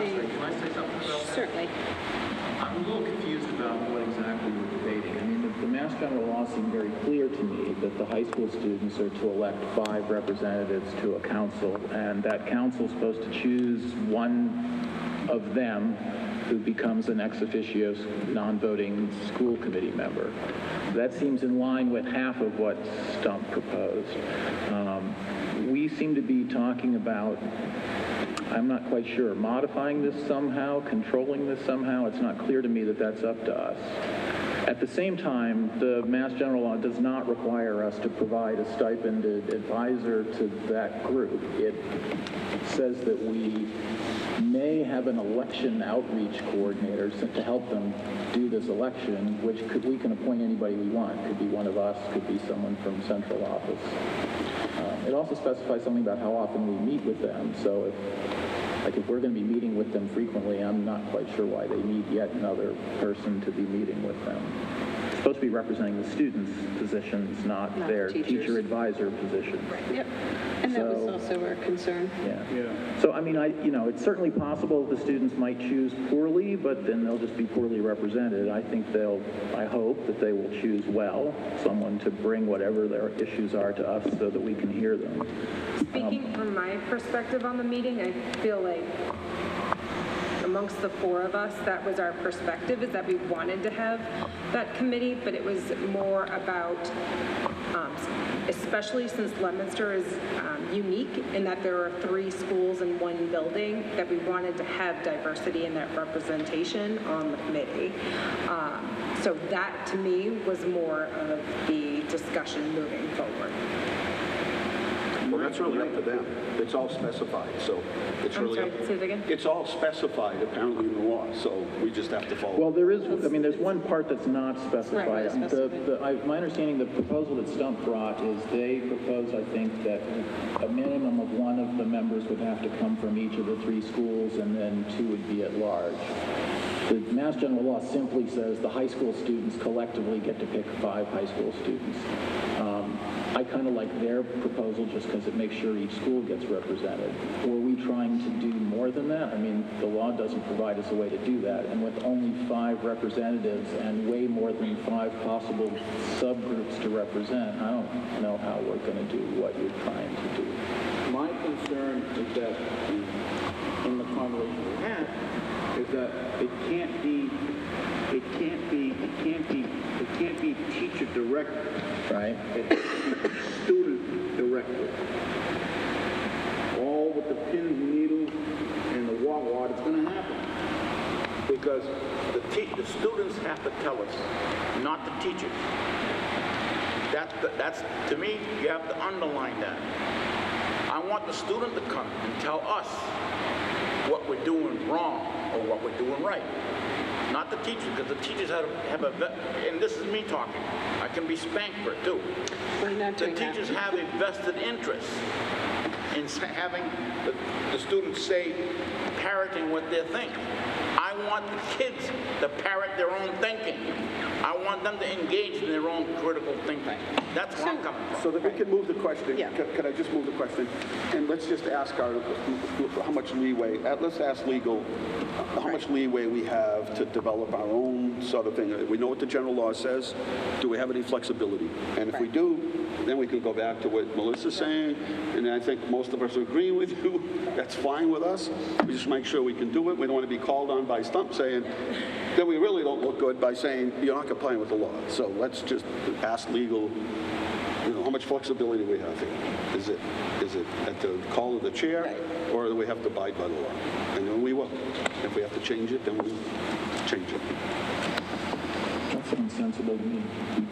I say something about that? Certainly. I'm a little confused about what exactly we're debating. I mean, the Mass General Law seemed very clear to me that the high school students are to elect 5 representatives to a council, and that council is supposed to choose one of them who becomes an ex officio non-voting school committee member. That seems in line with half of what Stump proposed. We seem to be talking about, I'm not quite sure, modifying this somehow, controlling this somehow. It's not clear to me that that's up to us. At the same time, the Mass General Law does not require us to provide a stipended advisor to that group. It says that we may have an election outreach coordinator to help them do this election, which we can appoint anybody we want. Could be one of us, could be someone from central office. It also specifies something about how often we meet with them. So if we're going to be meeting with them frequently, I'm not quite sure why they need yet another person to be meeting with them. It's supposed to be representing the students' positions, not their teacher advisor positions. Right. Yep. And that was also our concern. Yeah. So, I mean, it's certainly possible the students might choose poorly, but then they'll just be poorly represented. I think I hope that they will choose well, someone to bring whatever their issues are to us so that we can hear them. Speaking from my perspective on the meeting, I feel like amongst the 4 of us, that was our perspective, is that we wanted to have that committee, but it was more about, especially since Leominster is unique in that there are 3 schools in one building, that we wanted to have diversity in that representation on the committee. So that, to me, was more of the discussion moving forward. Well, that's really up to them. It's all specified, so it's really I'm sorry, say it again? It's all specified apparently in the law, so we just have to follow. Well, there's one part that's not specified. Right, My understanding, the proposal that Stump brought is they propose, I think, that a minimum of 1 of the members would have to come from each of the 3 schools, and then 2 would be at large. The Mass General Law simply says the high school students collectively get to pick 5 high school students. I kind of like their proposal just because it makes sure each school gets represented. Were we trying to do more than that? I mean, the law doesn't provide us a way to do that. And with only 5 representatives and way more than 5 possible subgroups to represent, I don't know how we're going to do what you're trying to do. My concern is that, in the conversation we had, is that it can't be teacher directed. Right. It can't be student directed. All with the pins and needles and the wah-wah, it's going to happen. Because the students have to tell us, not the teachers. That's to me, you have to underline that. I want the student to come and tell us what we're doing wrong or what we're doing right. Not the teachers, because the teachers have and this is me talking, I can be spanked for it too. The teachers have a vested interest in having the students say, parroting what they're thinking. I want the kids to parrot their own thinking. I want them to engage in their own critical thinking. That's where I'm coming from. So that we can move the question. Yeah. Can I just move the question? And let's just ask how much leeway, let's ask legal, how much leeway we have to develop our own sort of thing. We know what the general law says. Do we have any flexibility? And if we do, then we can go back to what Melissa's saying, and I think most of us are agreeing with you. That's fine with us. We just make sure we can do it. We don't want to be called on by Stump saying, then we really don't look good by saying, you're not complying with the law. So let's just ask legal, how much flexibility we have here. Is it at the call of the chair, or do we have to abide by the law? And then we will. If we have to change it, then we'll change it. That sounds sensible to me.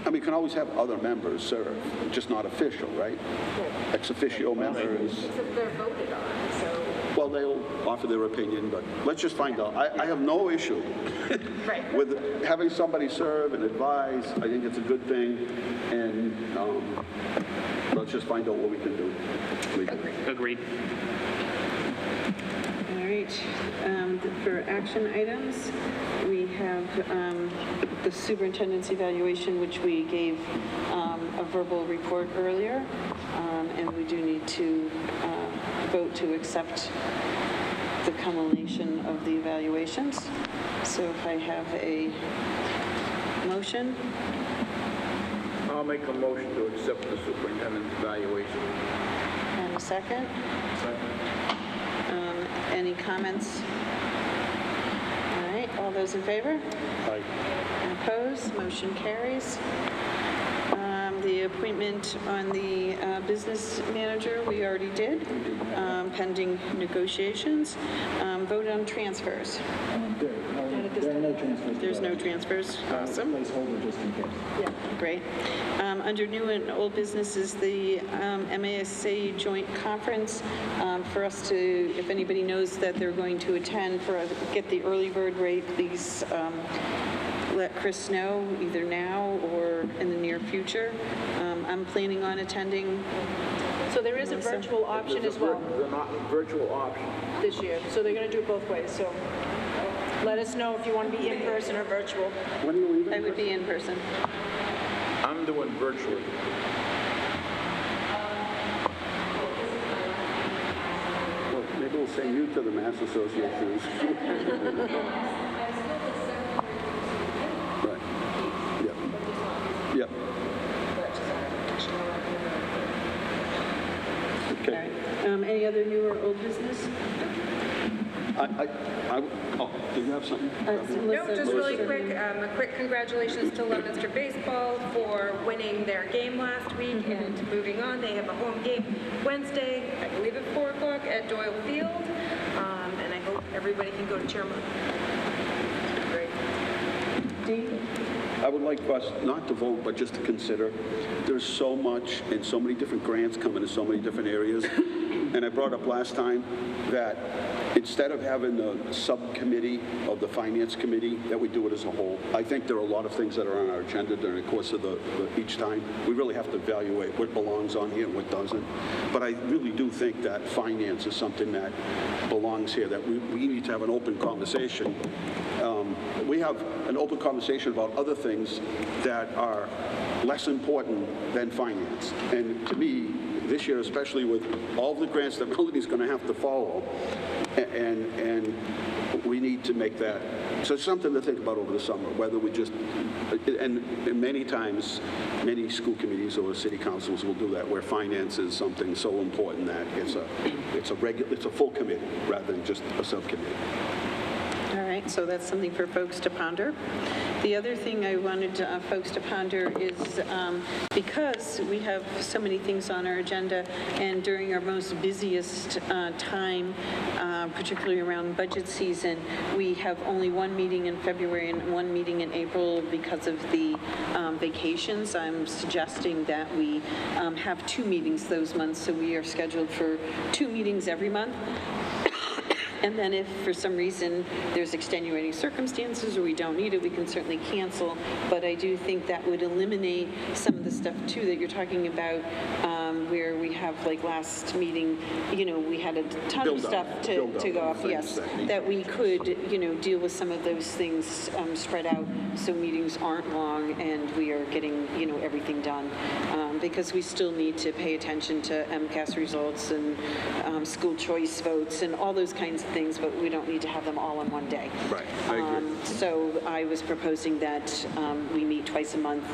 I mean, you can always have other members serve, just not official, right? Ex officio members. Except they're voted on, so. Well, they'll offer their opinion, but let's just find out. I have no issue with having somebody serve and advise. I think it's a good thing, and let's just find out what we can do. Agreed. All right. For action items, we have the superintendent's evaluation, which we gave a verbal report earlier, and we do need to vote to accept the culmination of the evaluations. So if I have a motion. I'll make a motion to accept the superintendent's evaluation. And a second? Any comments? All right, all those in favor? Aye. And opposed? Motion carries. The appointment on the business manager, we already did, pending negotiations. Vote on transfers. There are no transfers. There's no transfers. Awesome. Placeholder just in case. Yeah, great. Under new and old business is the MASC joint conference for us to, if anybody knows that they're going to attend, get the early bird rate, please let Chris know either now or in the near future. I'm planning on attending. So there is a virtual option as well There's a virtual option. this year, so they're going to do it both ways. So let us know if you want to be in person or virtual. When are you leaving? I would be in person. I'm doing virtually. Well, maybe we'll send you to the Mass Association. Right. Yep. Yep. Okay. Any other new or old business? Do you have something? No, just really quick, a quick congratulations to Leominster Baseball for winning their game last week and moving on. They have a home game Wednesday, I believe at 4 o'clock at Doyle Field, and I hope everybody can go to cheer them on. Great. I would like us not to vote, but just to consider. There's so much and so many different grants coming in so many different areas. And I brought up last time that instead of having the subcommittee of the finance committee, that we do it as a whole. I think there are a lot of things that are on our agenda during the course of each time. We really have to evaluate what belongs on here and what doesn't. But I really do think that finance is something that belongs here, that we need to have an open conversation. We have an open conversation about other things that are less important than finance. And to me, this year, especially with all the grants that Melody's going to have to follow, and we need to make that, so something to think about over the summer, whether we just, and many times, many school committees or city councils will do that, where finance is something so important that it's a full committee rather than just a subcommittee. All right, so that's something for folks to ponder. The other thing I wanted folks to ponder is because we have so many things on our agenda, and during our most busiest time, particularly around budget season, we have only one meeting in February and one meeting in April because of the vacations. I'm suggesting that we have 2 meetings those months, so we are scheduled for 2 meetings every month. And then if for some reason there's extenuating circumstances or we don't need it, we can certainly cancel. But I do think that would eliminate some of the stuff too that you're talking about, where we have, like last meeting, we had a ton of stuff to go off, yes, that we could, deal with some of those things spread out so meetings aren't long and we are getting, everything done. Because we still need to pay attention to MCAS results and school choice votes and all those kinds of things, but we don't need to have them all in one day. Right, I agree. So I was proposing that we meet twice a month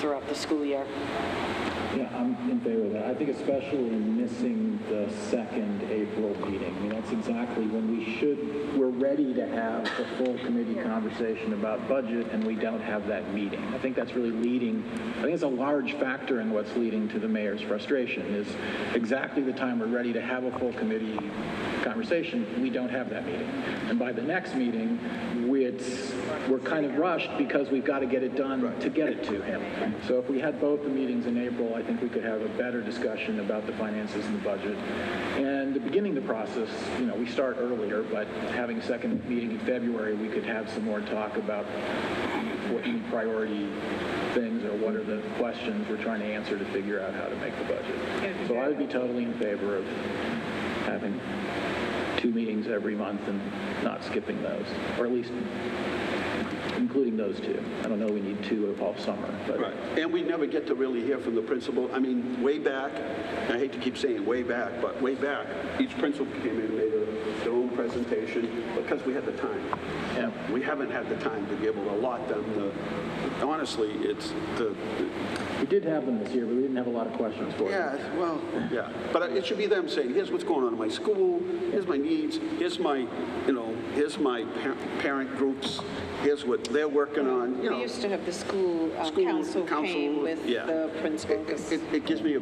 throughout the school year. Yeah, I'm in favor of that. I think especially missing the second April meeting. I mean, that's exactly when we're ready to have the full committee conversation about budget, and we don't have that meeting. I think that's really I think it's a large factor in what's leading to the mayor's frustration, is exactly the time we're ready to have a full committee conversation, we don't have that meeting. And by the next meeting, we're kind of rushed because we've got to get it done to get it to him. So if we had both the meetings in April, I think we could have a better discussion about the finances and the budget. And beginning the process, we start earlier, but having a second meeting in February, we could have some more talk about what priority things or what are the questions we're trying to answer to figure out how to make the budget. So I would be totally in favor of having 2 meetings every month and not skipping those, or at least including those 2. I don't know we need 2 all summer. But. Right, and we never get to really hear from the principal. I mean, way back, and I hate to keep saying way back, but way back, each principal came in and made their own presentation because we had the time. Yeah. We haven't had the time to be able to allot them. Honestly, we did have them this year, but we didn't have a lot of questions for them. Yeah, well, yeah. But it should be them saying, here's what's going on in my school, here's my needs, here's my parent groups, here's what they're working on. We used to have the school council came with the principal. It gives me a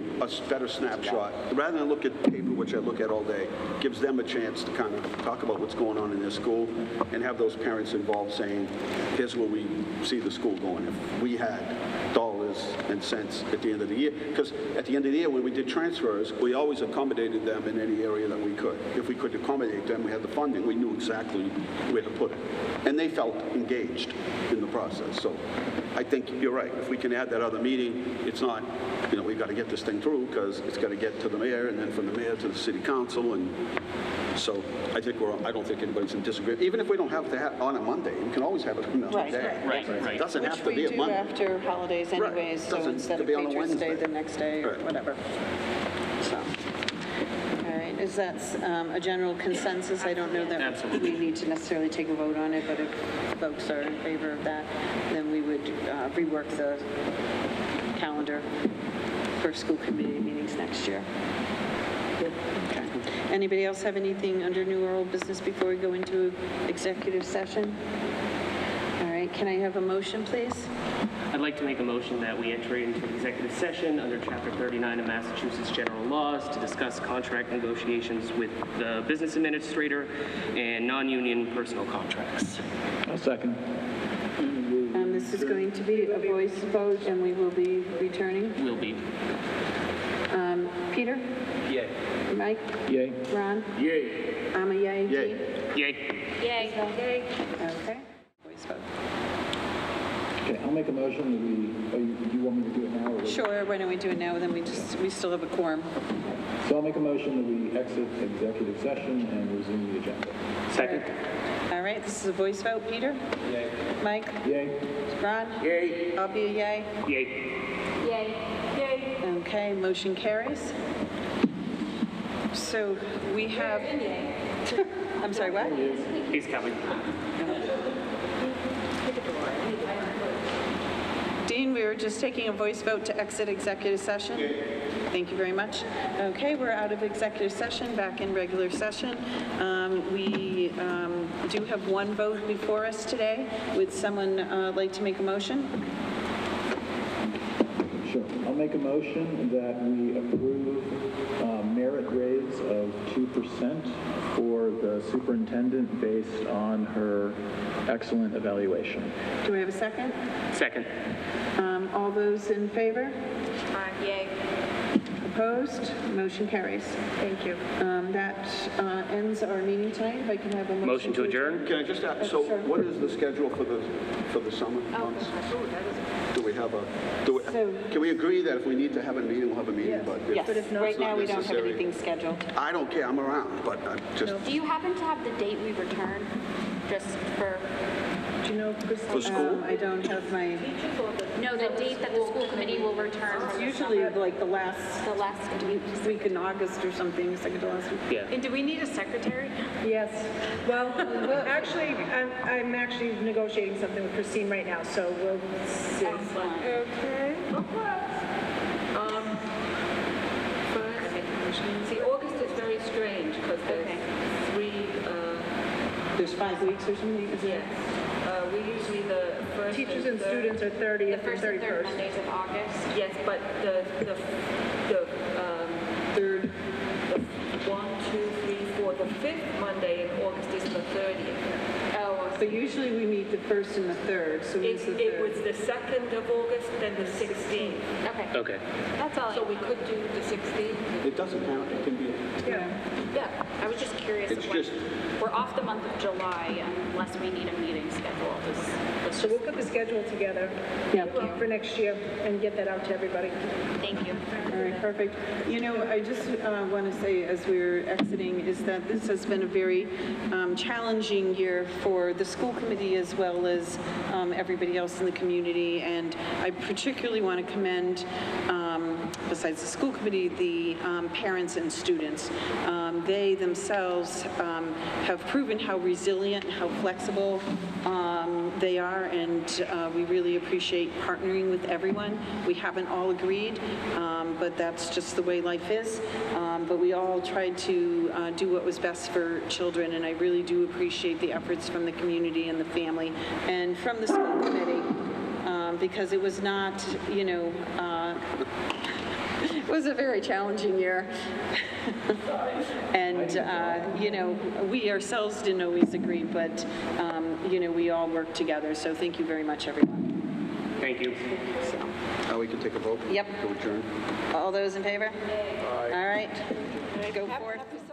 better snapshot. Rather than look at paper, which I look at all day, it gives them a chance to kind of talk about what's going on in their school and have those parents involved saying, here's where we see the school going. If we had dollars and cents at the end of the year, because at the end of the year when we did transfers, we always accommodated them in any area that we could. If we could accommodate them, we had the funding, we knew exactly where to put it. And they felt engaged in the process. So I think you're right. If we can add that other meeting, it's not, we've got to get this thing through because it's got to get to the mayor and then from the mayor to the city council. And so I don't think anybody's in disagreement. Even if we don't have to have on a Monday, we can always have it on another day. Right. It doesn't have to be a Monday. Which we do after holidays anyways, so instead of Patriots Day, the next day or whatever. So, all right, is that a general consensus? I don't know that we need to necessarily take a vote on it, but if folks are in favor of that, then we would rework the calendar for school committee meetings next year. Okay. Anybody else have anything under new or old business before we go into executive session? All right, can I have a motion, please? I'd like to make a motion that we enter into executive session under Chapter 39 of Massachusetts General Laws to discuss contract negotiations with the business administrator and non-union personal contracts. I'll second. This is going to be a voice vote, and we will be returning. Will be. Peter? Yay. Mike? Yay. Ron? Yay. I'm a yay. Yay. Yay. Yay. Okay. Voice vote. Okay, I'll make a motion that do you want me to do it now? Or Sure, why don't we do it now, then we still have a quorum. So I'll make a motion that we exit executive session and resume the agenda. Second. All right, this is a voice vote. Peter? Yay. Mike? Yay. Ron? Yay. I'll be a yay. Yay. Yay. Yay. Okay, motion carries. So we have... I'm sorry, what? He's coming. Dean, we were just taking a voice vote to exit executive session. Thank you very much. Okay, we're out of executive session, back in regular session. We do have one vote before us today. Would someone like to make a motion? Sure. I'll make a motion that we approve merit raise of 2% for the superintendent based on her excellent evaluation. Do we have a second? Second. All those in favor? Yay. Opposed? Motion carries. Thank you. That ends our meeting tonight. If I can have a Motion to adjourn? Can I just ask, so Sure. what is the schedule for the summer months? Do we have can we agree that if we need to have a meeting, we'll have a meeting? But Yes, if right it's not now we don't have necessary- anything scheduled. I don't care, I'm around, but I just, Do you happen to have the date we return, just for, Do you know, Christine? For school? I don't have my, no, the date that the school committee will return it's from the usually summer? like the last The last week in August or something, second to last week. Yeah. And do we need a secretary? Yes. Well, actually, I'm actually negotiating something with Christine right now, so we'll see. Okay. See, August is very strange because there's three, There's 5 weeks or something, is it? yes. We usually the first Teachers and third- students are 30th The and first and third 31st. Mondays of August? Yes, but the Third. 1, 2, 3, 4, the fifth Monday in August is the 30th. Oh, But usually we meet the first and the third, so it's the It third. was the 2nd of August, then the 16th. okay. Okay. That's all I So we could do the 16th. it doesn't count, it can be, Yeah. Yeah, I was just curious. it's of when- just, We're off the month of July unless we need a meeting scheduled. Let's So just, we'll put the schedule together for next year and get that out to everybody. thank you. All right, perfect. You know, I just want to say, as we're exiting, is that this has been a very challenging year for the school committee as well as everybody else in the community. And I particularly want to commend, besides the school committee, the parents and students. They themselves have proven how resilient, how flexible they are, and we really appreciate partnering with everyone. We haven't all agreed, but that's just the way life is. But we all tried to do what was best for children, and I really do appreciate the efforts from the community and the family and from the school committee, because it was not, you know, it was a very challenging year. And, you know, we ourselves didn't always agree, but, you know, we all worked together. So thank you very much, everyone. Thank you. now we can take a vote? Yep. To adjourn? All those in favor? All right. Go forth.